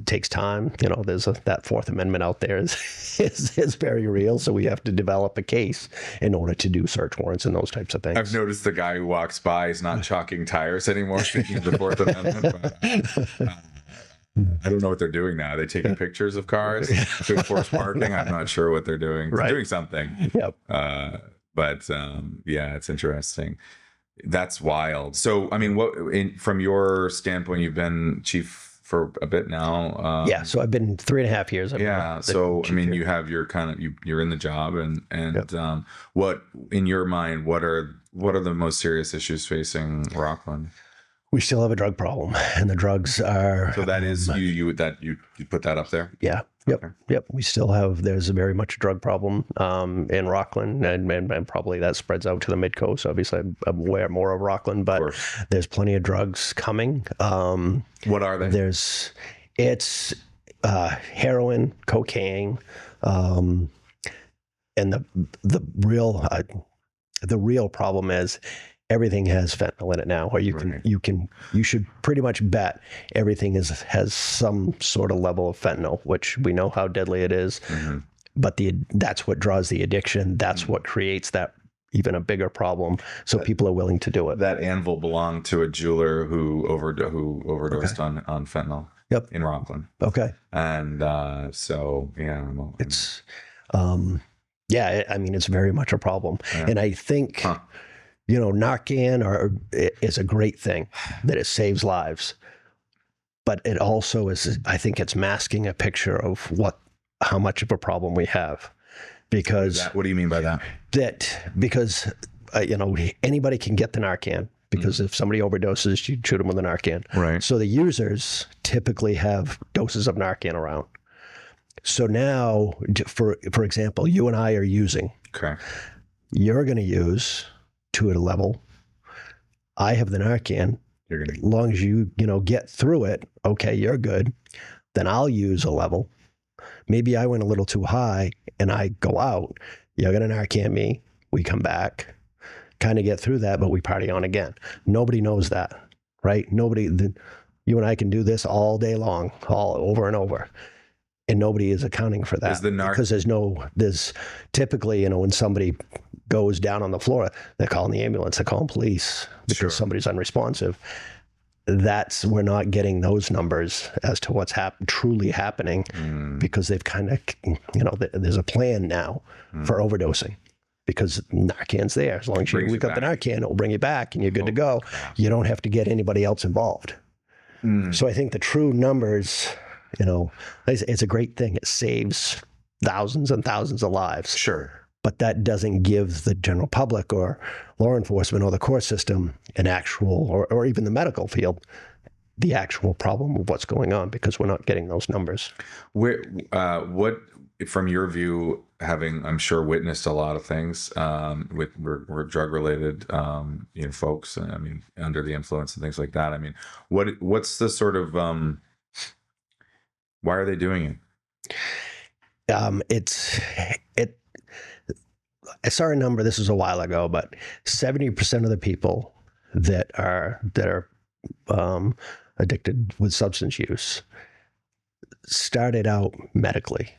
It takes time. There's that Fourth Amendment out there is very real. So we have to develop a case in order to do search warrants and those types of things. I've noticed the guy who walks by is not chalking tires anymore, speaking of the Fourth Amendment. But, I don't know what they're doing now. Are they taking pictures of cars to enforce parking? I'm not sure what they're doing. They're doing something. Yep. But it's interesting. That's wild. So, I mean, from your standpoint, you've been chief for a bit now. So I've been 3.5 years. So, I mean, you have your you're in the job, and what, in your mind, what are the most serious issues facing Rockland? We still have a drug problem, and the drugs are. So that is you put that up there. Yeah. Yep. Okay. Yep. We still have. There's very much a drug problem in Rockland, and probably that spreads out to the Midcoast. Obviously, I'm aware more of Rockland, but there's plenty of drugs coming. What are they? It's heroin, cocaine, and the real problem is everything has fentanyl in it now, or you should pretty much bet everything has some sort of level of fentanyl, which we know how deadly it is. Mm-hmm. But that's what draws the addiction. That's what creates that even a bigger problem. So people are willing to do it. That anvil belonged to a jeweler who overdosed on fentanyl. Yep. In Rockland. Okay. And it's I mean, it's very much a problem. Yeah. And I think Narcan is a great thing, that it saves lives, but it also is, I think it's masking a picture of how much of a problem we have. Because what do you mean by that? Because anybody can get the Narcan, because if somebody overdoses, you shoot them with a Narcan. Right. So the users typically have doses of Narcan around. So now, for example, you and I are using. Okay. You're going to use to a level. I have the Narcan. As long as you get through it, okay, you're good. Then I'll use a level. Maybe I went a little too high and I go out. You're going to Narcan me. We come back, kind of get through that, but we party on again. Nobody knows that, right? You and I can do this all day long, all over and over. And nobody is accounting for that, because there's typically, when somebody goes down on the floor, they're calling the ambulance, they're calling police because somebody's unresponsive. We're not getting those numbers as to what's truly happening, because they've kind of, there's a plan now for overdosing, because Narcan's there. As long as you got the Narcan, it'll bring you back and you're good to go. You don't have to get anybody else involved. So I think the true numbers, it's a great thing. It saves thousands and thousands of lives. Sure. But that doesn't give the general public or law enforcement or the court system an actual, or even the medical field, the actual problem of what's going on, because we're not getting those numbers. What, from your view, having, I'm sure, witnessed a lot of things with drug-related, folks, I mean, under the influence and things like that. I mean, what's the sort of, why are they doing it? I saw a number, this was a while ago, but 70% of the people that are addicted with substance use started out medically.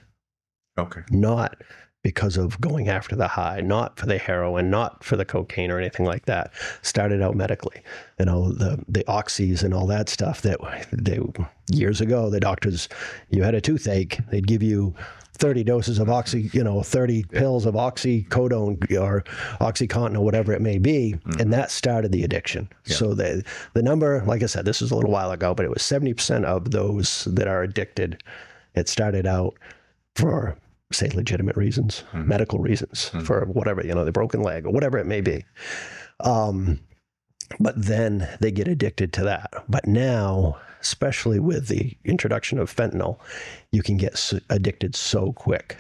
Okay. Not because of going after the high, not for the heroin, not for the cocaine or anything like that. Started out medically. The oxys and all that stuff that years ago, the doctors, you had a toothache, they'd give you 30 doses of 30 pills of oxycodone or OxyContin or whatever it may be, and that started the addiction. Yeah. So the number, like I said, this was a little while ago, but it was 70% of those that are addicted, it started out for, say, legitimate reasons, medical reasons, for whatever, the broken leg or whatever it may be. But then they get addicted to that. But now especially with the introduction of fentanyl, you can get addicted so quick.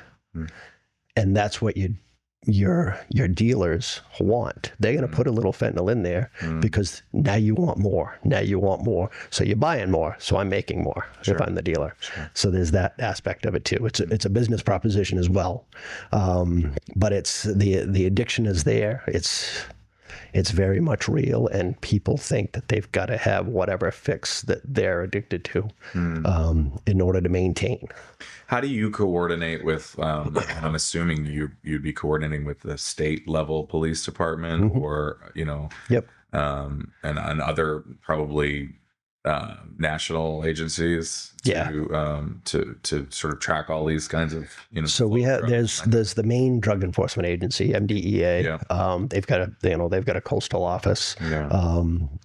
And that's what your dealers want. They're going to put a little fentanyl in there because now you want more. Now you want more. So you're buying more. So I'm making more if I'm the dealer. So there's that aspect of it too. It's a business proposition as well. But it's the addiction is there. It's very much real, and people think that they've got to have whatever fix that they're addicted to in order to maintain. How do you coordinate with, I'm assuming you'd be coordinating with the state level police department or, Yep. And other probably national agencies to sort of track all these kinds of So we have there's the Maine Drug Enforcement Agency, MDEA. They've got a coastal office.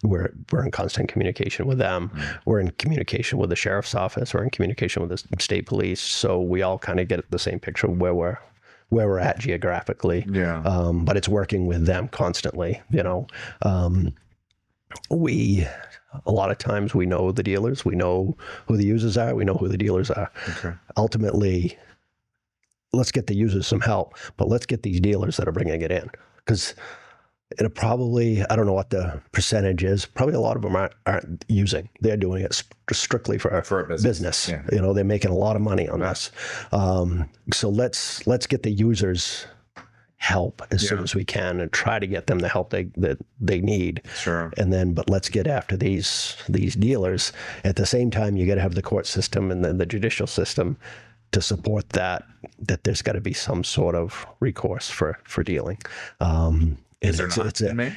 We're in constant communication with them. We're in communication with the sheriff's office. We're in communication with the state police. So we all kind of get the same picture of where we're at geographically. But it's working with them constantly. A lot of times we know the dealers, we know who the users are, we know who the dealers are. Ultimately, let's get the users some help, but let's get these dealers that are bringing it in. Because it'll probably, I don't know what the percentage is, probably a lot of them aren't using. They're doing it strictly for a business. They're making a lot of money on this. So let's get the users help as soon as we can and try to get them the help that they need. But let's get after these dealers. At the same time, you got to have the court system and the judicial system to support that there's got to be some sort of recourse for dealing. Is there not in Maine?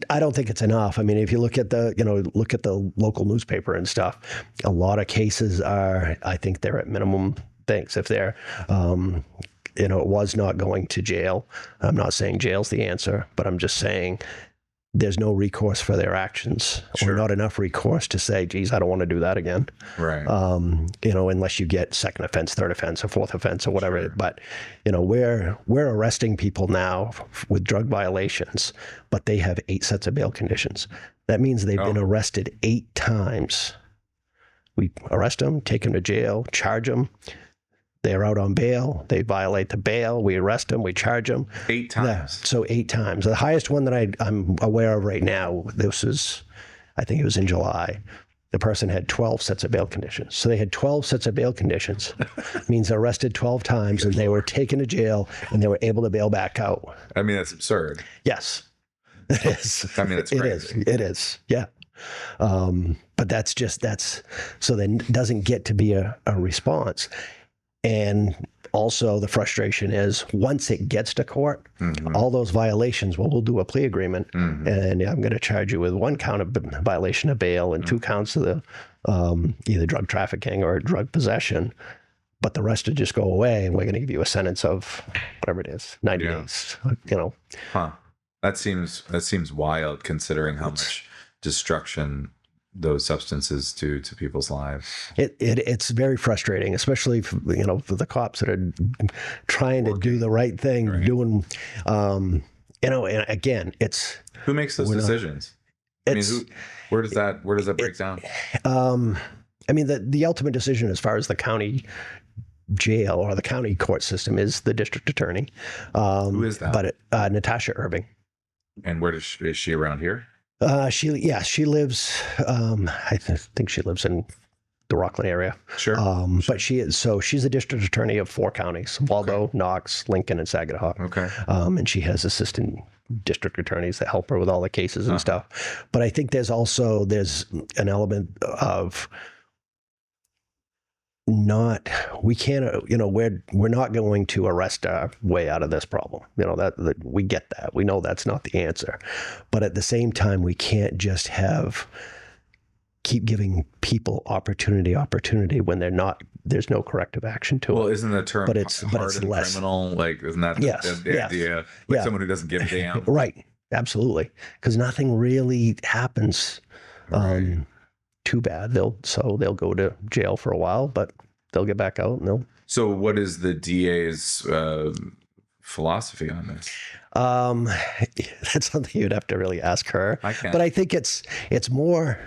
I don't think it's enough. I mean, if you look at the local newspaper and stuff, a lot of cases I think they're at minimum things. If they're it was not going to jail. I'm not saying jail's the answer, but I'm just saying there's no recourse for their actions, or not enough recourse to say, geez, I don't want to do that again. Unless you get second offense, third offense, or fourth offense, or whatever. But, we're arresting people now with drug violations, but they have 8 sets of bail conditions. That means they've been arrested 8 times. We arrest them, take them to jail, charge them. They're out on bail. They violate the bail. We arrest them. We charge them. 8 times. So 8 times. The highest one that I'm aware of right now, I think it was in July. The person had 12 sets of bail conditions. So they had 12 sets of bail conditions. Means they're arrested 12 times and they were taken to jail and they were able to bail back out. I mean, that's absurd. Yes. It is. I mean, it's crazy. It is. Yeah. But so then it doesn't get to be a response. And also the frustration is once it gets to court, all those violations, we'll do a plea agreement and I'm going to charge you with 1 count of violation of bail and 2 counts of the either drug trafficking or drug possession. But the rest will just go away and we're going to give you a sentence of whatever it is, 90 days, That seems wild considering how much destruction those substances do to people's lives. It's very frustrating, especially for the cops that are trying to do the right thing, doing, and again, it's who makes those decisions. Where does that break down? I mean, the ultimate decision as far as the county jail or the county court system is the district attorney. Who is that? But Natasha Irving. And where is she around here? She lives, I think she lives in the Rockland area. But she's a district attorney of 4 counties, Waldo, Knox, Lincoln, and Saginaw. And she has assistant district attorneys that help her with all the cases and stuff. But I think there's an element of we're not going to arrest our way out of this problem. That we get that. We know that's not the answer. But at the same time, we can't just keep giving people opportunity when there's no corrective action to it. Well, isn't the term but it's less criminal? Like, isn't that the idea? Like someone who doesn't give a damn? Right. Absolutely. Because nothing really happens. Too bad. They'll go to jail for a while, but they'll get back out and they'll. So what is the DA's philosophy on this? That's something you'd have to really ask her. I can't. But I think it's more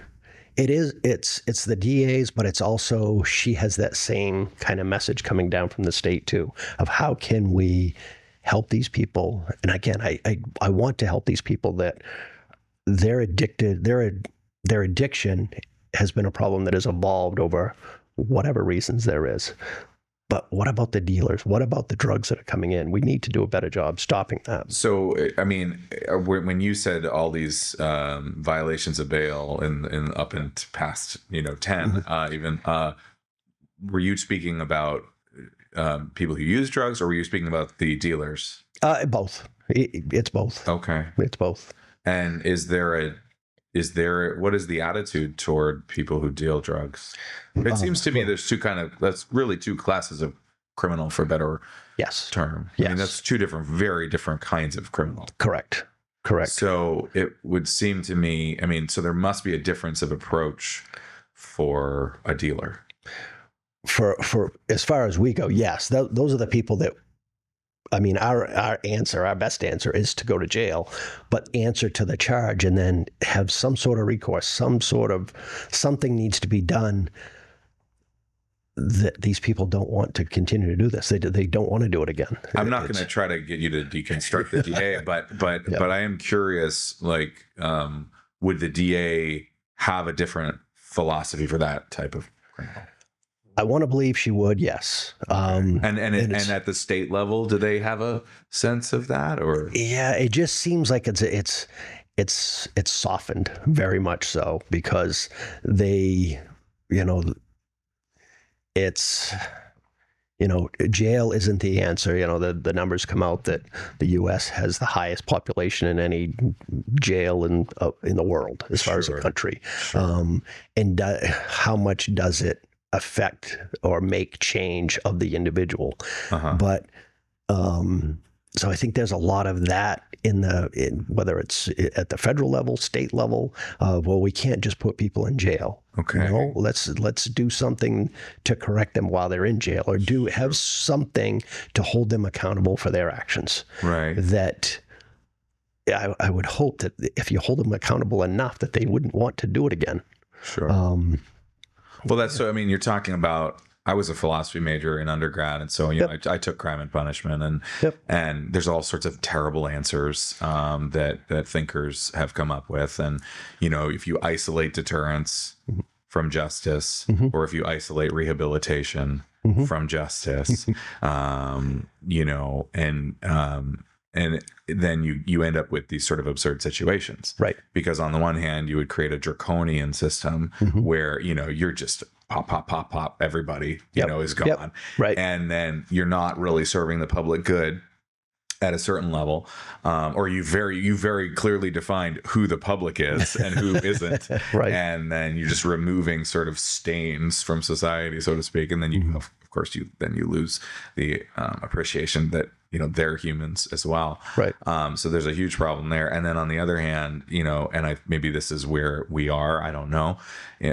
It is. It's the DA's, but it's also she has that same kind of message coming down from the state too, of how can we help these people. And again, I want to help these people that they're addicted. Their addiction has been a problem that has evolved over whatever reasons there is. But what about the dealers? What about the drugs that are coming in? We need to do a better job stopping that. So, I mean, when you said all these violations of bail in up and past, 10, even, were you speaking about people who use drugs, or were you speaking about the dealers? Both. It's both. Okay. It's both. And what is the attitude toward people who deal drugs? It seems to me there's that's really two classes of criminal, for a better term. Yes. I mean, that's two very different kinds of criminal. Correct. So it would seem to me, so there must be a difference of approach for a dealer. For as far as we go, yes. Those are the people that, our best answer is to go to jail, but answer to the charge and then have some sort of recourse, something needs to be done. That these people don't want to continue to do this. They don't want to do it again. I'm not going to try to get you to deconstruct the DA, but I am curious, would the DA have a different philosophy for that type of criminal? I want to believe she would, yes. And at the state level, do they have a sense of that, or? Yeah, it just seems like it's softened very much so, because they, it's, jail isn't the answer. The numbers come out that the U.S. has the highest population in any jail in the world as far as a country. Sure. And how much does it affect or make change of the individual? But so I think there's a lot of that in whether it's at the federal level, state level. Well, we can't just put people in jail. Okay. Let's do something to correct them while they're in jail, or have something to hold them accountable for their actions. Right. That I would hope that if you hold them accountable enough, that they wouldn't want to do it again. Sure. Well, that's so. You're talking about. I was a philosophy major in undergrad, and so I took Crime and Punishment, and there's all sorts of terrible answers that thinkers have come up with, and if you isolate deterrence from justice, or if you isolate rehabilitation from justice, and then you end up with these sort of absurd situations, right? Because on the one hand, you would create a draconian system where you're just pop, everybody is gone, right? And then you're not really serving the public good at a certain level, or you very clearly defined who the public is and who isn't, right? And then you're just removing sort of stains from society, so to speak, and then you of course you lose the appreciation that they're humans as well, right? So there's a huge problem there. And then on the other hand, and maybe this is where we are, I don't know,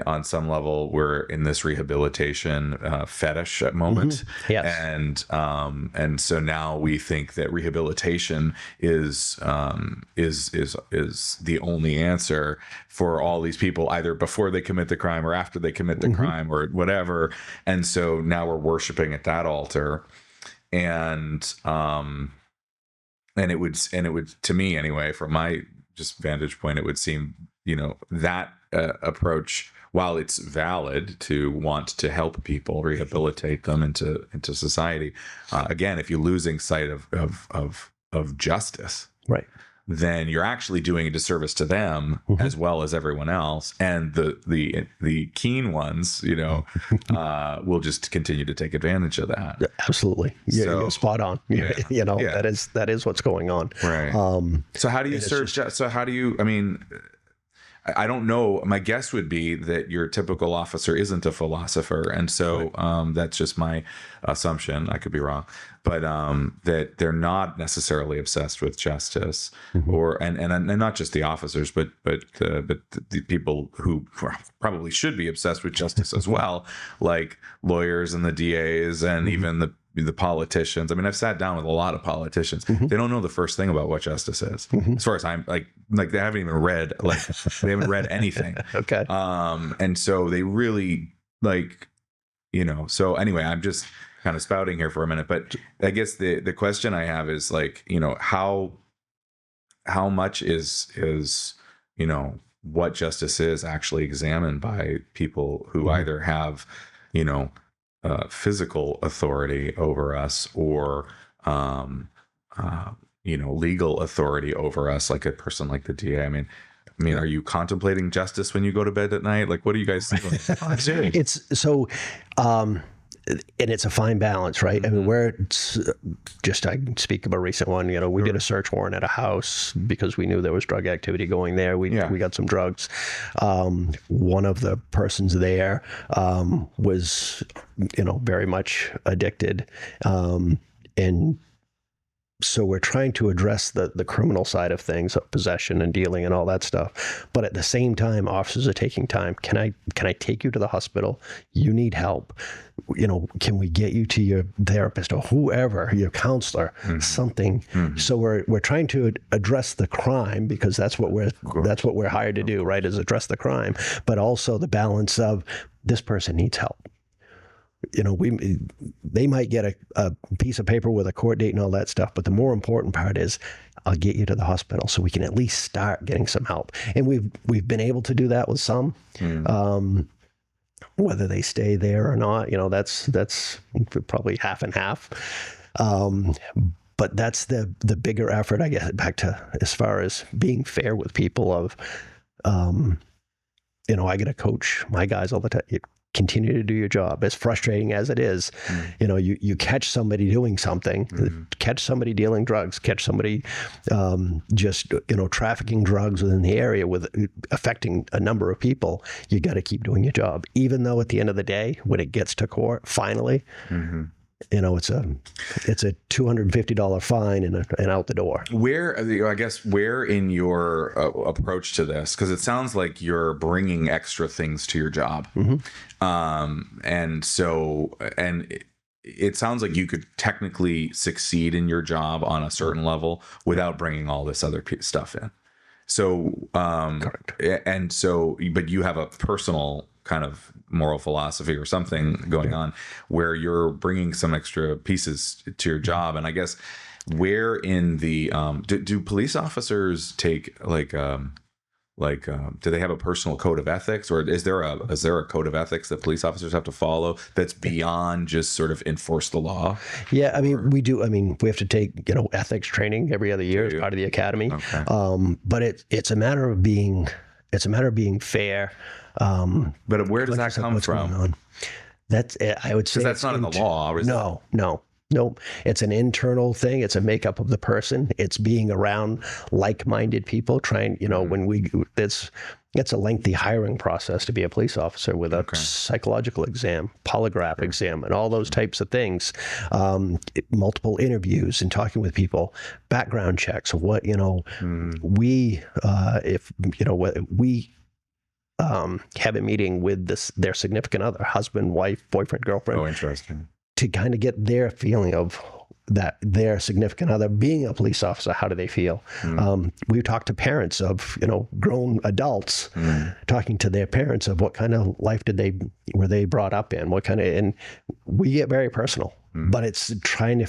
on some level we're in this rehabilitation fetish at moment. Yes. And so now we think that rehabilitation is the only answer for all these people, either before they commit the crime or after they commit the crime or whatever. And so now we're worshiping at that altar. And it would, to me anyway, from my just vantage point, it would seem, that approach, while it's valid to want to help people, rehabilitate them into society, again, if you're losing sight of justice, right, then you're actually doing a disservice to them as well as everyone else, and the keen ones, will just continue to take advantage of that. Absolutely, you're spot on. That is what's going on. Right. So how do you serve? So how do you? I don't know. My guess would be that your typical officer isn't a philosopher, and so that's just my assumption. I could be wrong, but that they're not necessarily obsessed with justice, or and not just the officers, but the people who probably should be obsessed with justice as well, like lawyers and the DAs, and even the politicians. I mean, I've sat down with a lot of politicians. They don't know the first thing about what justice is. As far as I'm like they haven't even read, they haven't read anything. Okay. And so they really so anyway, I'm just kind of spouting here for a minute, but I guess the question I have is how much is what justice is actually examined by people who either have physical authority over us or legal authority over us, like a person like the DA. I mean, are you contemplating justice when you go to bed at night? Like, what are you guys thinking? It's so, and it's a fine balance, right? I mean, I can speak of a recent one. We did a search warrant at a house because we knew there was drug activity going there. We got some drugs. One of the persons there was, very much addicted, and so we're trying to address the criminal side of things, of possession and dealing and all that stuff. But at the same time, officers are taking time. Can I take you to the hospital? You need help. Can we get you to your therapist or whoever, your counselor, something? So we're trying to address the crime because that's what we're hired to do, right? Is address the crime, but also the balance of this person needs help. They might get a piece of paper with a court date and all that stuff, but the more important part is I'll get you to the hospital so we can at least start getting some help. And we've been able to do that with some, whether they stay there or not. That's probably half and half. But that's the bigger effort, I guess, back to as far as being fair with people of, I get to coach my guys all the time. Continue to do your job, as frustrating as it is. You catch somebody doing something, catch somebody dealing drugs, catch somebody trafficking drugs within the area with affecting a number of people. You got to keep doing your job, even though at the end of the day, when it gets to court, finally, it's a $250 fine and out the door. Where in your approach to this, because it sounds like you're bringing extra things to your job, it sounds like you could technically succeed in your job on a certain level without bringing all this other stuff in. So, correct. And so, but you have a personal kind of moral philosophy or something going on where you're bringing some extra pieces to your job. And I guess where in the, do police officers take do they have a personal code of ethics, or is there a code of ethics that police officers have to follow that's beyond just sort of enforce the law? Yeah, I mean, we do. I mean, we have to take ethics training every other year as part of the academy. Okay. But it's a matter of being fair. But where does that come from? That's I would say because that's not in the law. No, it's an internal thing. It's a makeup of the person. It's being around like-minded people. It's a lengthy hiring process to be a police officer with a psychological exam, polygraph exam, and all those types of things. Multiple interviews and talking with people, background checks. What we have a meeting with their significant other, husband, wife, boyfriend, girlfriend. Oh, interesting. To kind of get their feeling of that their significant other being a police officer, how do they feel? We've talked to parents of grown adults, talking to their parents of what kind of life were they brought up in, and we get very personal. But it's trying to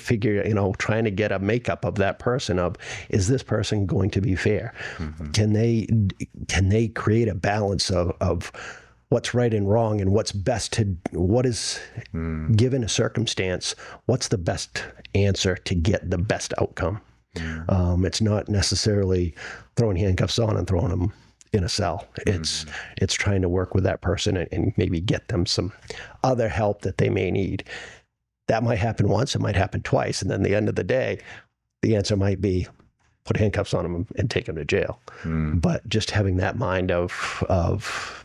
trying to get a makeup of that person of, is this person going to be fair? Can they create a balance of what's right and wrong and what is given a circumstance, what's the best answer to get the best outcome? It's not necessarily throwing handcuffs on and throwing them in a cell. It's trying to work with that person and maybe get them some other help that they may need. That might happen once, it might happen twice, and then at the end of the day, the answer might be put handcuffs on them and take them to jail. But just having that mind of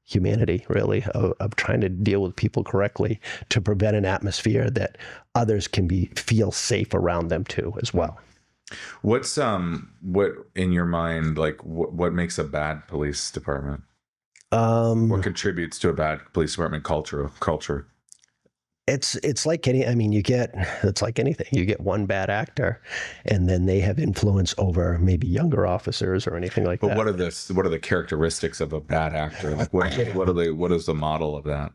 humanity, really, of trying to deal with people correctly to prevent an atmosphere that others can feel safe around them too, as well. What's what in your mind, like what makes a bad police department? What contributes to a bad police department culture? It's like it's like anything. You get one bad actor, and then they have influence over maybe younger officers or anything like that. But what are the characteristics of a bad actor? Like what is the model of that?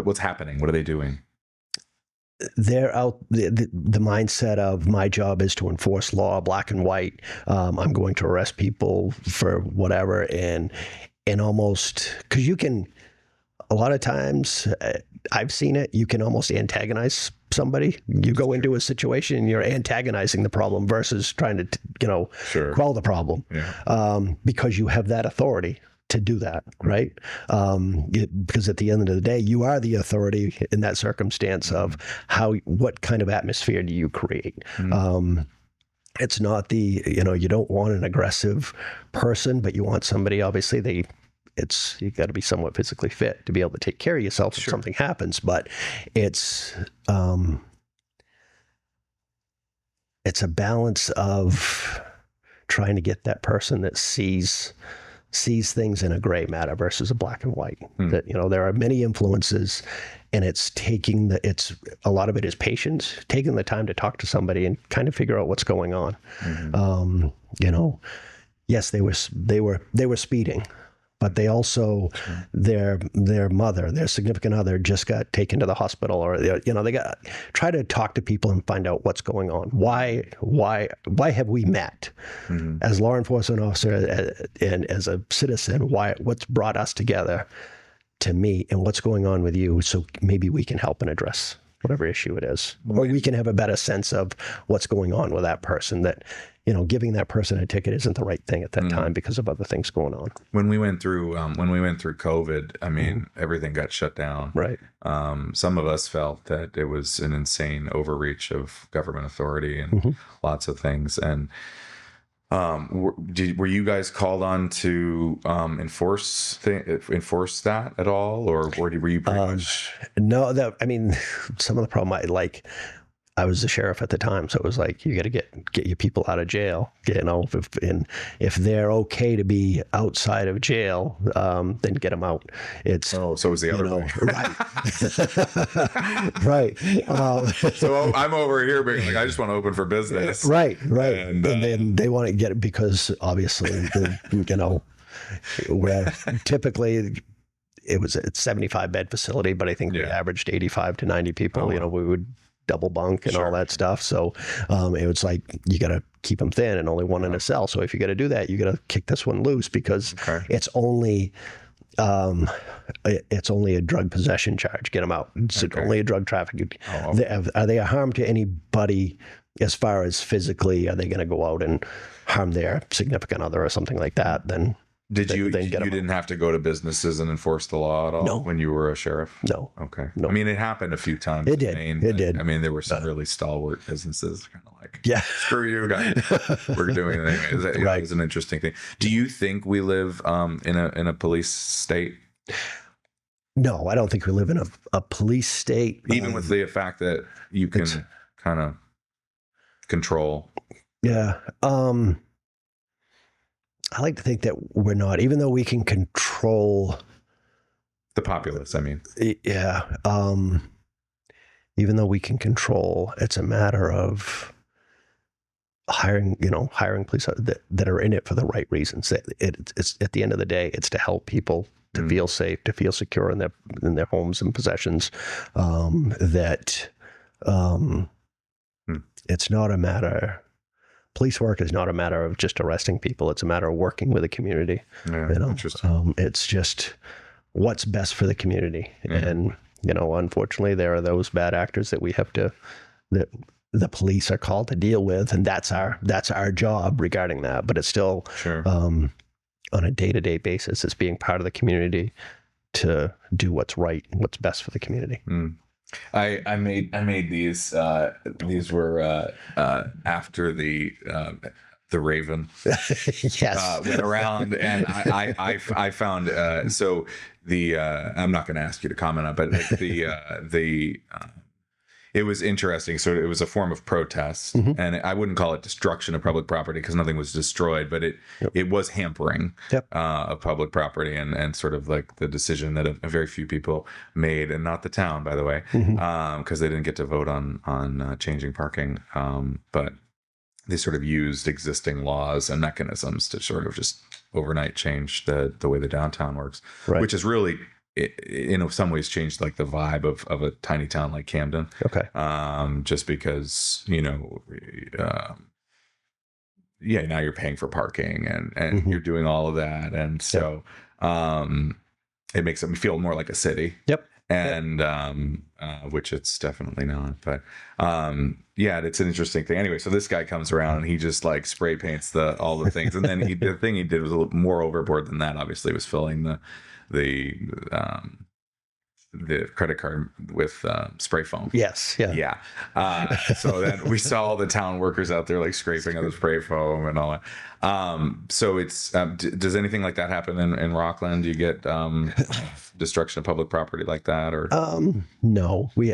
What's happening? What are they doing? They're out the mindset of my job is to enforce law, black and white. I'm going to arrest people for whatever, and almost because you can. A lot of times, I've seen it. You can almost antagonize somebody. You go into a situation and you're antagonizing the problem versus trying to, quell the problem, because you have that authority to do that, right? Because at the end of the day, you are the authority in that circumstance of what kind of atmosphere do you create. It's not you don't want an aggressive person, but you want somebody, obviously, you got to be somewhat physically fit to be able to take care of yourself if something happens. But it's a balance of trying to get that person that sees things in a gray matter versus a black and white. That there are many influences, and it's a lot of it is patience, taking the time to talk to somebody and kind of figure out what's going on. Yes, they were speeding. But they also, their mother, their significant other, just got taken to the hospital, or they got try to talk to people and find out what's going on. Why have we met as law enforcement officer and as a citizen? What's brought us together to meet, and what's going on with you? So maybe we can help and address whatever issue it is, or we can have a better sense of what's going on with that person. That giving that person a ticket isn't the right thing at that time because of other things going on. When we went through COVID, I mean, everything got shut down. Right. Some of us felt that it was an insane overreach of government authority and lots of things. And were you guys called on to enforce that at all, or were you pretty much? No, some of the problem I was the sheriff at the time, so it was like you got to get your people out of jail. If they're okay to be outside of jail, then get them out. So it was the other way, right? So I'm over here being like, I just want to open for business, right, and then they want to get it because obviously, where typically. It was a 75-bed facility, but I think we averaged 85 to 90 people. We would double bunk and all that stuff. So it was like you got to keep them thin and only one in a cell. So if you got to do that, you got to kick this one loose because it's only a drug possession charge. Get them out. It's only a drug trafficking. Are they a harm to anybody as far as physically? Are they going to go out and harm their significant other or something like that? Then you didn't have to go to businesses and enforce the law at all when you were a sheriff? No. Okay. No. I mean, it happened a few times. It did. Maine, it did. I mean, there were some really stalwart businesses kind of like, screw you guys. We're doing it anyway. It's an interesting thing. Do you think we live in a police state? No, I don't think we live in a police state. Even with the fact that you can kind of control. Yeah. I like to think that we're not, even though we can control the populace. I mean, yeah. Even though we can control, it's a matter of hiring police that are in it for the right reasons. It's at the end of the day, it's to help people to feel safe, to feel secure in their homes and possessions. It's not a matter. Police work is not a matter of just arresting people. It's a matter of working with the community. Yeah, interesting. It's just what's best for the community. And, unfortunately, there are those bad actors that we have that the police are called to deal with. And that's our job regarding that. But it's still on a day-to-day basis, it's being part of the community to do what's right and what's best for the community. I made these. These were after the Raven went around, and I found so the I'm not going to ask you to comment on, but like the it was interesting. So it was a form of protest, and I wouldn't call it destruction of public property because nothing was destroyed, but it was hampering of public property, and sort of like the decision that a very few people made, and not the town, by the way, because they didn't get to vote on changing parking, but they sort of used existing laws and mechanisms to sort of just overnight change the way the downtown works, which is really, in some ways, changed like the vibe of a tiny town like Camden. Okay. Just because, now you're paying for parking and you're doing all of that. And so it makes it feel more like a city. Yep. And which it's definitely not. But it's an interesting thing. Anyway, so this guy comes around and he just like spray paints all the things. And then the thing he did was a little more overboard than that. Obviously, was filling the credit card with spray foam. Yes. Yeah. So then we saw all the town workers out there like scraping on the spray foam and all that. So it's does anything like that happen in Rockland? Do you get destruction of public property like that, or no? We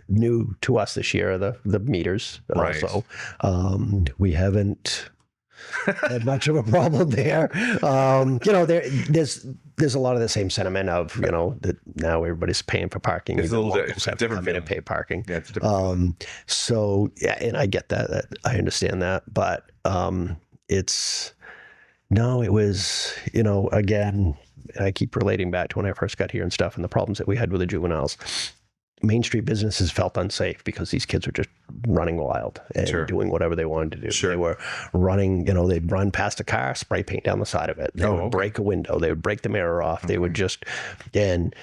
new to us this year the meters also. We haven't had much of a problem there. There's a lot of the same sentiment of that now everybody's paying for parking. It's a little different to pay parking. Yeah, it's different. So and I get that. I understand that, but it was again. I keep relating back to when I first got here and stuff, and the problems that we had with the juveniles. Main Street businesses felt unsafe because these kids were just running wild and doing whatever they wanted to do. They were running, they'd run past a car, spray paint down the side of it. They would break a window. They would break the mirror off. They would just, and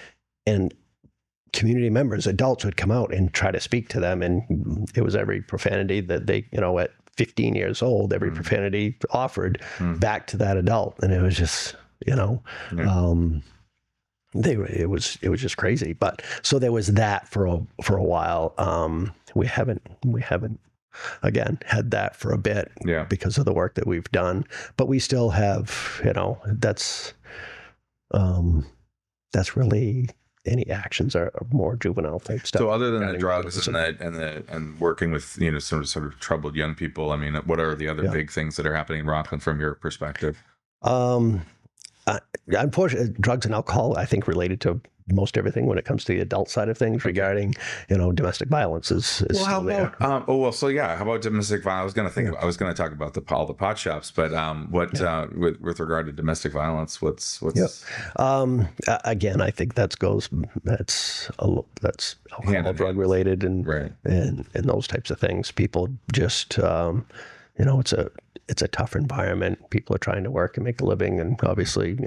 community members, adults would come out and try to speak to them. And it was every profanity that they, at 15 years old, every profanity offered back to that adult. And it was just, it was just crazy. But so there was that for a while. We haven't again had that for a bit because of the work that we've done, but we still have, that's really any actions are more juvenile type stuff. So other than the drugs and working with, sort of troubled young people, I mean, what are the other big things that are happening in Rockland from your perspective? Unfortunately, drugs and alcohol, I think, related to most everything when it comes to the adult side of things regarding, domestic violence is how still there. How about domestic violence? I was going to talk about all the pot shops, but with regard to domestic violence, what's again, I think that's alcohol, drug related and those types of things. People just it's a tough environment. People are trying to work and make a living, and obviously,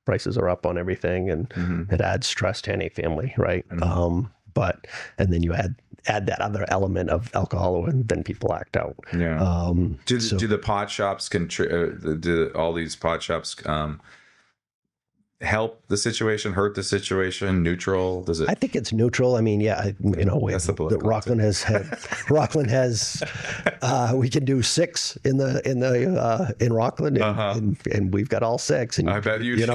prices are up on everything, and it adds stress to any family, right? And then you add that other element of alcohol, and then people act out. Yeah. Do the pot shops do all these pot shops help the situation, hurt the situation, neutral? Does it? I think it's neutral. I mean, Rockland has we can do 6 in Rockland, and we've got all 6. And I bet you you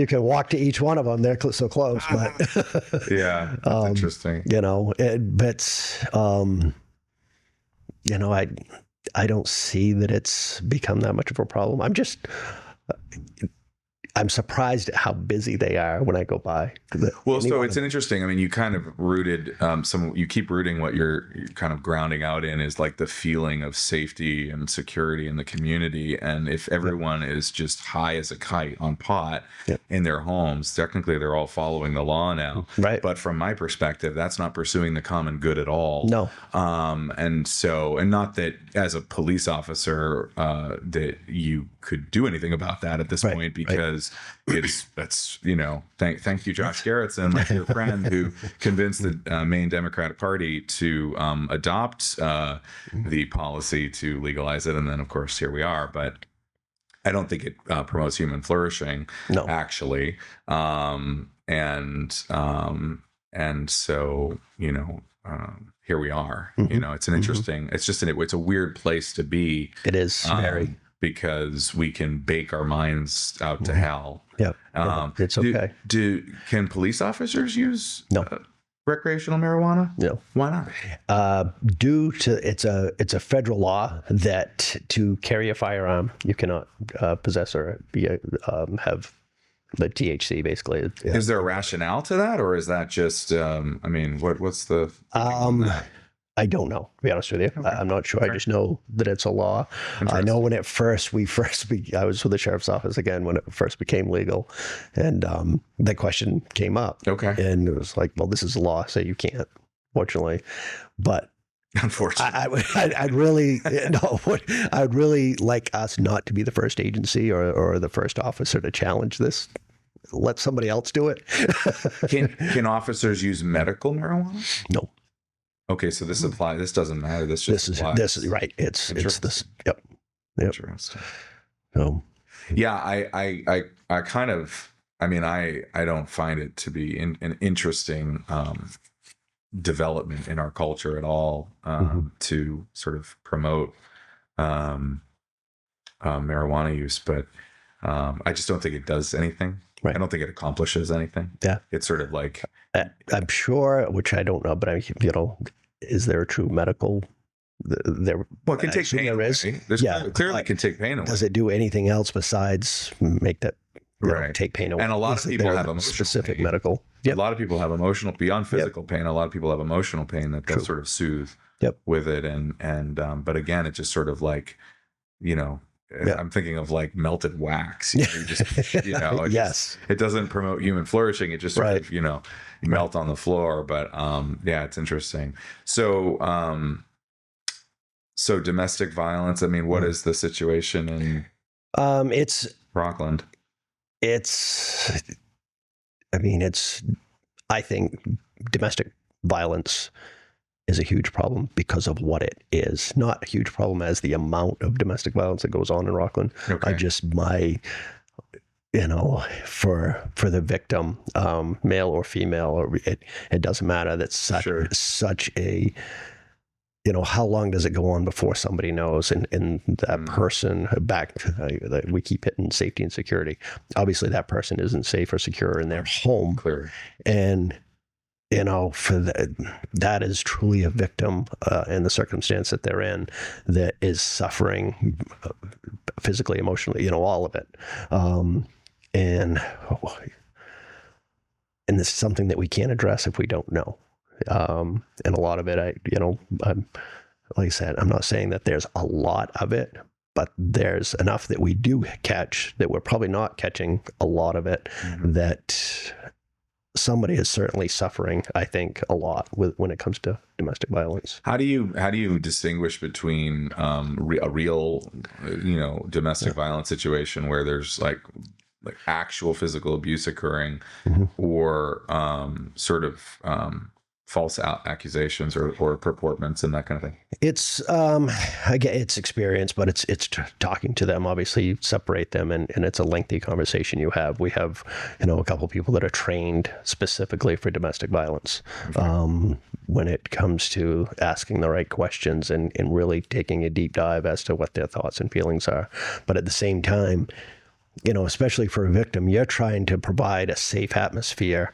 can walk to each one of them. They're so close, but yeah, that's interesting. I don't see that it's become that much of a problem. I'm surprised at how busy they are when I go by. So it's an interesting. I mean, you kind of rooted you keep rooting what you're kind of grounding out in is like the feeling of safety and security in the community. And if everyone is just high as a kite on pot in their homes, technically they're all following the law now. Right. But from my perspective, that's not pursuing the common good at all. No. And not that as a police officer that you could do anything about that at this point, because thank you, Josh Garrettson, my dear friend, who convinced the Maine Democratic Party to adopt the policy to legalize it, and then of course here we are. But I don't think it promotes human flourishing, actually, and so here we are. It's an interesting. It's just it's a weird place to be. It is very. Because we can bake our minds out to hell. Yeah, it's okay. Can police officers use? No. recreational marijuana? No. Why not? Due to it's a federal law that to carry a firearm, you cannot possess or have the THC, basically. Yeah. Is there a rationale to that, or is that just? I mean, what's the? I don't know, to be honest with you. Okay. I'm not sure. Okay. I just know that it's a law. I know when I was with the sheriff's office again when it first became legal, and that question came up. Okay. And it was like, well, this is a law, so you can't, fortunately. But unfortunately, I'd really I'd really like us not to be the first agency or the first officer to challenge this. Let somebody else do it. Can officers use medical marijuana? No. Okay, so this applies. This doesn't matter. This is right. It's this. Yep. Interesting. So, yeah, I kind of. I mean, I don't find it to be an interesting development in our culture at all to sort of promote marijuana use, but I just don't think it does anything. Right. I don't think it accomplishes anything. Yeah. It's sort of like I'm sure, which I don't know, but is there a true medical? Well, it can take pain away. Clearly can take pain away. Does it do anything else besides make that take pain away? And a lot of people have specific pain. Medical. Yep. A lot of people have emotional beyond physical pain. A lot of people have emotional pain that they'll sort of soothe with it, and but again, it just sort of like, I'm thinking of like melted wax. You just, yes, it doesn't promote human flourishing. It just sort of, you melt on the floor. But it's interesting. So, so domestic violence. I mean, what is the situation in? It's Rockland. I think domestic violence is a huge problem because of what it is. Not a huge problem as the amount of domestic violence that goes on in Rockland. Okay. For the victim, male or female, or it doesn't matter. That's such a, how long does it go on before somebody knows? And that person we keep hitting safety and security. Obviously that person isn't safe or secure in their home. Clear. And that is truly a victim in the circumstance that they're in, that is suffering physically, emotionally, all of it. And this is something that we can't address if we don't know. And a lot of it, I'm like I said, I'm not saying that there's a lot of it, but there's enough that we do catch that we're probably not catching a lot of it, that somebody is certainly suffering, I think, a lot when it comes to domestic violence. How do you distinguish between a real, domestic violence situation where there's like actual physical abuse occurring, or sort of false accusations or purportments and that kind of thing? It's again, it's experience, but it's talking to them. Obviously, you separate them, and it's a lengthy conversation you have. We have a couple of people that are trained specifically for domestic violence. Okay. When it comes to asking the right questions and really taking a deep dive as to what their thoughts and feelings are, but at the same time, especially for a victim, you're trying to provide a safe atmosphere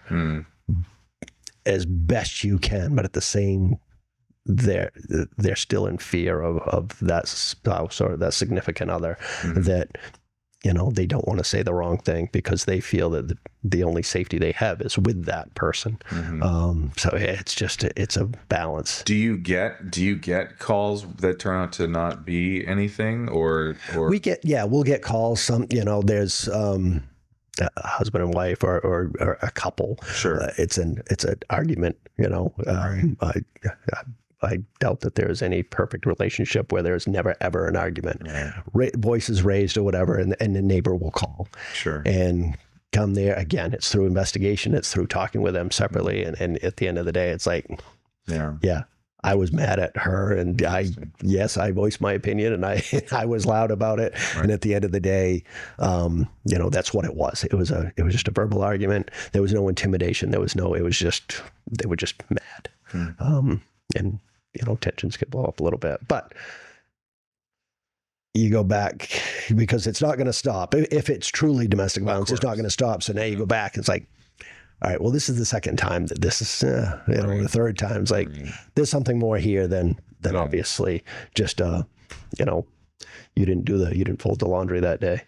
as best you can, but at the same, they're still in fear of that spouse or that significant other, that they don't want to say the wrong thing because they feel that the only safety they have is with that person. So it's a balance. Do you get calls that turn out to not be anything, or we'll get calls. There's a husband and wife or a couple. Sure. It's an argument, right. I doubt that there's any perfect relationship where there's never ever an argument. Yeah. Voices raised or whatever, and the neighbor will call. Sure. And come there again. It's through investigation. It's through talking with them separately, and at the end of the day, it's like, yeah. I was mad at her, and I voiced my opinion, and I was loud about it. Right. And at the end of the day, that's what it was. It was just a verbal argument. There was no intimidation. It was just, they were just mad. And tensions could blow up a little bit, but you go back because it's not going to stop. If it's truly domestic violence, it's not going to stop. So now you go back. It's like, all right, well, this is the second time that this is, the third time. It's like, there's something more here than obviously just, you didn't fold the laundry that day.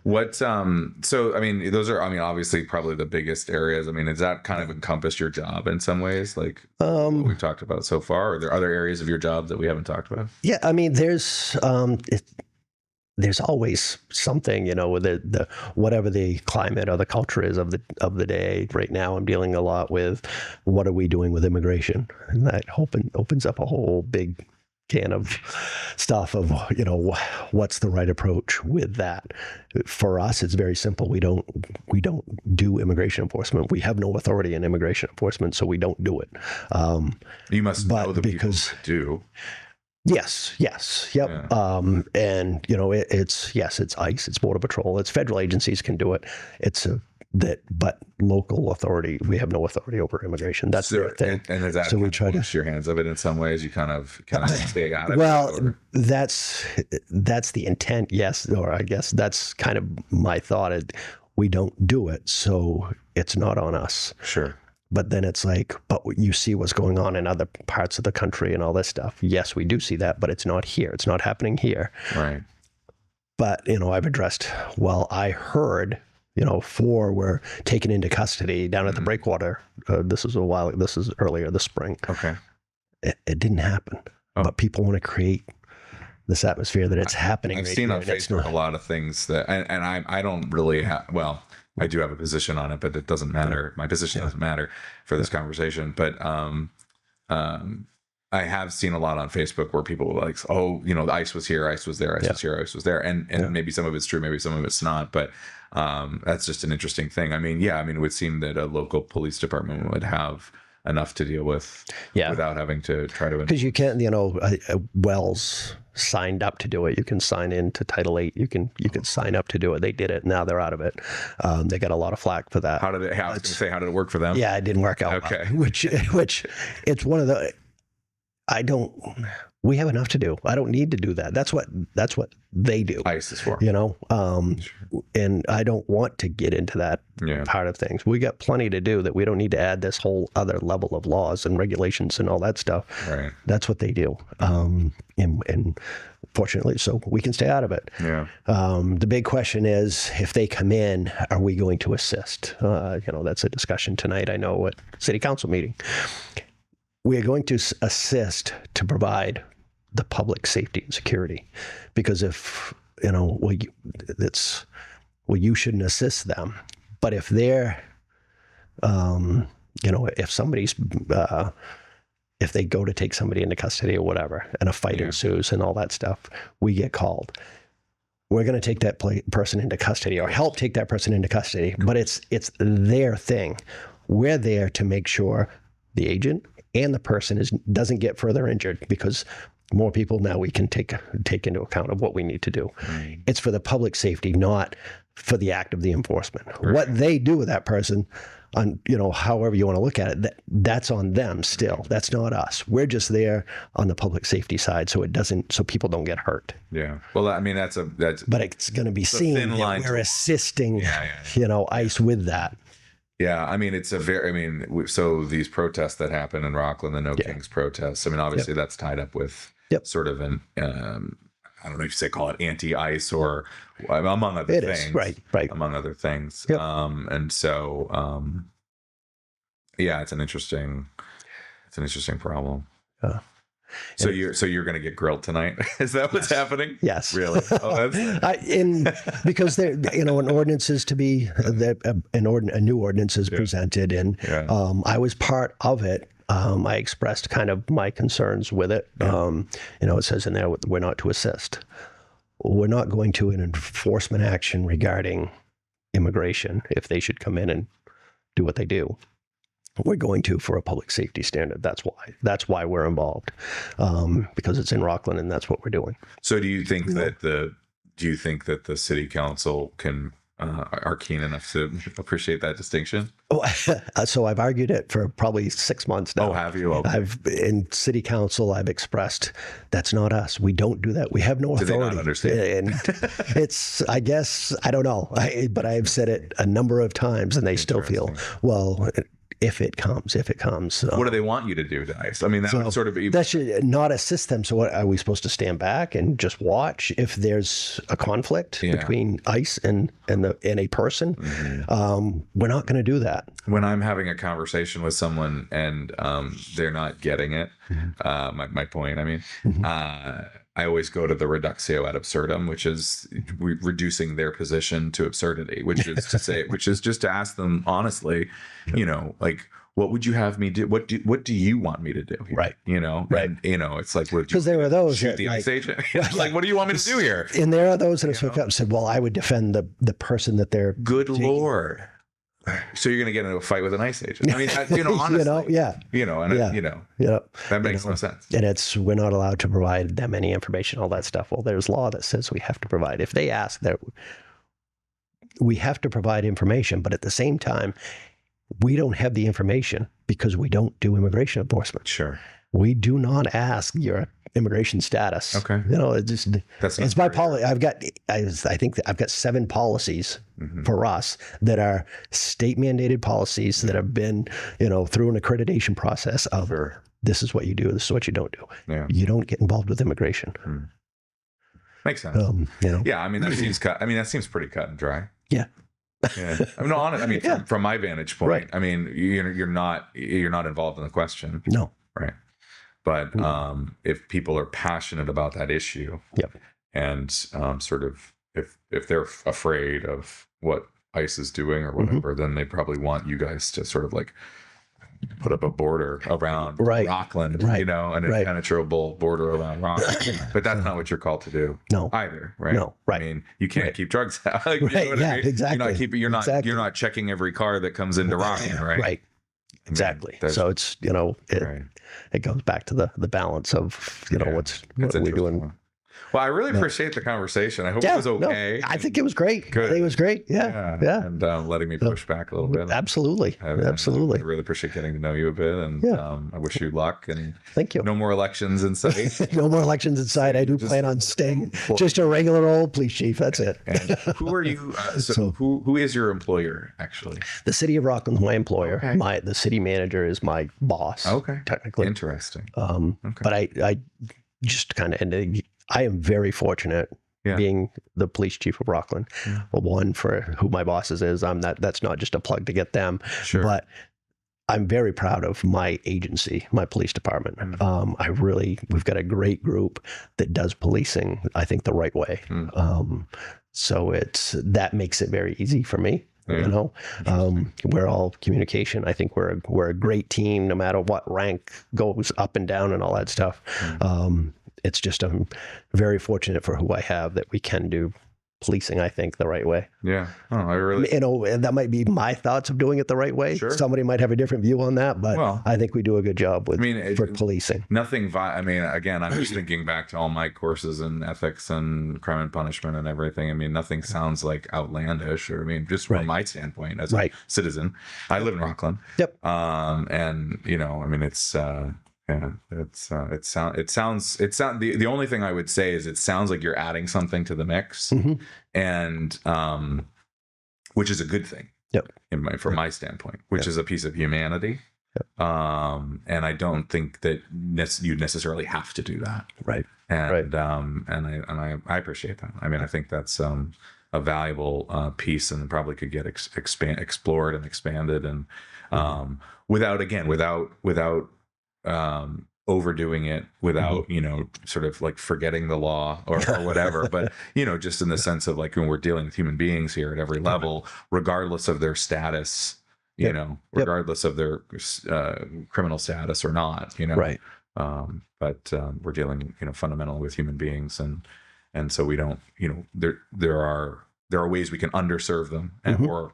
What, so, I mean, those are, I mean, obviously probably the biggest areas. I mean, does that kind of encompass your job in some ways, like what we've talked about so far? Or are there other areas of your job that we haven't talked about? Yeah, I mean, there's always something, with the whatever the climate or the culture is of the day. Right now, I'm dealing a lot with what are we doing with immigration, and that opens up a whole big can of stuff of what's the right approach with that. For us, it's very simple. We don't do immigration enforcement. We have no authority in immigration enforcement, so we don't do it. You must know the people that do. Yes. Yep. Yeah. And it's ICE, it's Border Patrol, it's federal agencies can do it. But local authority, we have no authority over immigration. That's their thing. And is that so we try to wash your hands of it in some ways? You kind of stay out of it. Well, that's the intent. Yes, or I guess that's kind of my thought. We don't do it, so it's not on us. Sure. But then it's like, but you see what's going on in other parts of the country and all this stuff. Yes, we do see that, but it's not here. It's not happening here. Right. But, I've addressed, I heard, 4 were taken into custody down at the breakwater. This is earlier this spring. Okay. It didn't happen. Oh. But people want to create this atmosphere that it's happening. I've seen on Facebook a lot of things that, and I don't really have, I do have a position on it, but it doesn't matter. My position doesn't matter for this conversation. But I have seen a lot on Facebook where people were like, the ICE was here, ICE was there, ICE was here, ICE was there. And maybe some of it's true, maybe some of it's not. But that's just an interesting thing. I mean, it would seem that a local police department would have enough to deal with without having to try to... Because you can't, Wells signed up to do it. You can sign in to Title 8. You can sign up to do it. They did it. Now they're out of it. They got a lot of flack for that. How did it work for them? Yeah, it didn't work out. Okay. Well, which it's one of the... we have enough to do. I don't need to do that. That's what they do. ICE is for. And I don't want to get into that part of things. We got plenty to do that we don't need to add this whole other level of laws and regulations and all that stuff. Right. That's what they do. And fortunately, so we can stay out of it. Yeah. The big question is, if they come in, are we going to assist? That's a discussion tonight, I know, at City Council meeting. We are going to assist to provide the public safety and security, because if you shouldn't assist them. But if they're, if somebody's, if they go to take somebody into custody or whatever, and a fight ensues and all that stuff, we get called. We're going to take that person into custody or help take that person into custody. But it's their thing. We're there to make sure the agent and the person doesn't get further injured, because more people now we can take into account of what we need to do. Right. It's for the public safety, not for the act of the enforcement. Right. What they do with that person, on however you want to look at it, that's on them still. That's not us. We're just there on the public safety side, so people don't get hurt. Yeah. Well, I mean, that's. But it's going to be seen that we're assisting, ICE with that. Yeah, I mean, so these protests that happen in Rockland, the No Kings protests, I mean, obviously that's tied up with sort of an, I don't know if you call it anti-ICE or among other things. It is, right. Among other things. Yep. And so, it's an interesting problem. Yeah. So you're going to get grilled tonight? Is that what's happening? Yes. Really? Oh, that's... because there, an ordinance is to be a new ordinance is presented, and I was part of it. I expressed kind of my concerns with it. Yeah. It says in there we're not to assist. We're not going to an enforcement action regarding immigration if they should come in and do what they do. We're going to for a public safety standard. That's why we're involved, because it's in Rockland and that's what we're doing. So do you think that the city council can are keen enough to appreciate that distinction. So I've argued it for probably 6 months now. Oh, have you? Okay. I've in city council, I've expressed that's not us. We don't do that. We have no authority. Do they not understand? And it's, I guess, I don't know. But I've said it a number of times, and they still feel, well, if it comes. What do they want you to do to ICE? I mean, that would sort of be... That should not assist them. So what, are we supposed to stand back and just watch if there's a conflict between ICE and a person? Mm-hmm. We're not going to do that. When I'm having a conversation with someone and they're not getting it, my point, I mean, I always go to the reductio ad absurdum, which is reducing their position to absurdity, which is to say, which is just to ask them honestly, you know, like, what would you have me do? What do you want me to do here? Right. You know, right. And, you know, it's like, because there are those shoot the ICE agent. Like, what do you want me to do here? And there are those that have spoken up and said, well, I would defend the person that they're good Lord. So you're going to get into a fight with an ICE agent. I mean, you know, honestly, you know, that makes no sense. And we're not allowed to provide them any information, all that stuff. Well, there's law that says we have to provide. If they ask, that we have to provide information, but at the same time, we don't have the information because we don't do immigration enforcement. Sure. We do not ask your immigration status. Okay. You know, it's by policy. I think I've got 7 policies for us that are state mandated policies that have been, you know, through an accreditation process of this is what you do, this is what you don't do. Yeah. You don't get involved with immigration. Makes sense. You know. Yeah, I mean that seems pretty cut and dry. Yeah. Yeah. I mean, no, honest, I mean, from my vantage point, right. I mean, you're not involved in the question. No. Right. But if people are passionate about that issue, and sort of if they're afraid of what ICE is doing or whatever, then they probably want you guys to sort of like put up a border around Rockland, you know, an impenetrable border around Rockland. But that's not what you're called to do either, right? No, right. I mean, you can't keep drugs out. Like, you know what I mean? Exactly. You're not checking every car that comes into Rockland, right? Right. Exactly. So it's, you know, it goes back to the balance of, you know, what we're doing. Well, I really appreciate the conversation. I hope it was okay. No, I think it was great. Good. I think it was great. Yeah. And letting me push back a little bit. Absolutely. Absolutely. I really appreciate getting to know you a bit. And I wish you luck. And thank you. No more elections in sight. No more elections in sight. I do plan on staying just a regular old police chief. That's it. And who are you? Who is your employer, actually? The city of Rockland is my employer. Okay. The city manager is my boss. Okay. Technically. Interesting. But I just kind of I am very fortunate being the police chief of Rockland. Well, one, for who my bosses is. That's not just a plug to get them, but I'm very proud of my agency, my police department. We've got a great group that does policing, I think, the right way. So that makes it very easy for me. You know, we're all communication. I think we're a great team, no matter what rank goes up and down and all that stuff. It's just I'm very fortunate for who I have that we can do policing, I think, the right way. Yeah. Oh, I really, you know, and that might be my thoughts of doing it the right way. Sure. Somebody might have a different view on that, but I think we do a good job for policing. I mean, again, I'm just thinking back to all my courses in ethics and crime and punishment and everything. I mean, nothing sounds like outlandish, or I mean, just from my standpoint as a citizen, I live in Rockland. Yep. And you know, I mean, it's. It sounds. The only thing I would say is it sounds like you're adding something to the mix, and which is a good thing. Yep. From my standpoint, which is a piece of humanity. Yep. And I don't think that you necessarily have to do that. Right. And I appreciate that. I mean, I think that's a valuable piece, and probably could get explored and expanded, and without overdoing it, without you know, sort of like forgetting the law or whatever, but you know, just in the sense of like, when we're dealing with human beings here at every level, regardless of their status, you know, regardless of their criminal status or not, you know, but we're dealing, you know, fundamentally with human beings, and so we don't, you know, there are ways we can underserve them and or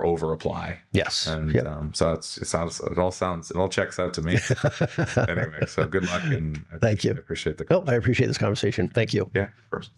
over apply. Yes. And so it all checks out to me. Anyway, so good luck, and thank you. I appreciate the I appreciate this conversation. Thank you. Yeah, of course.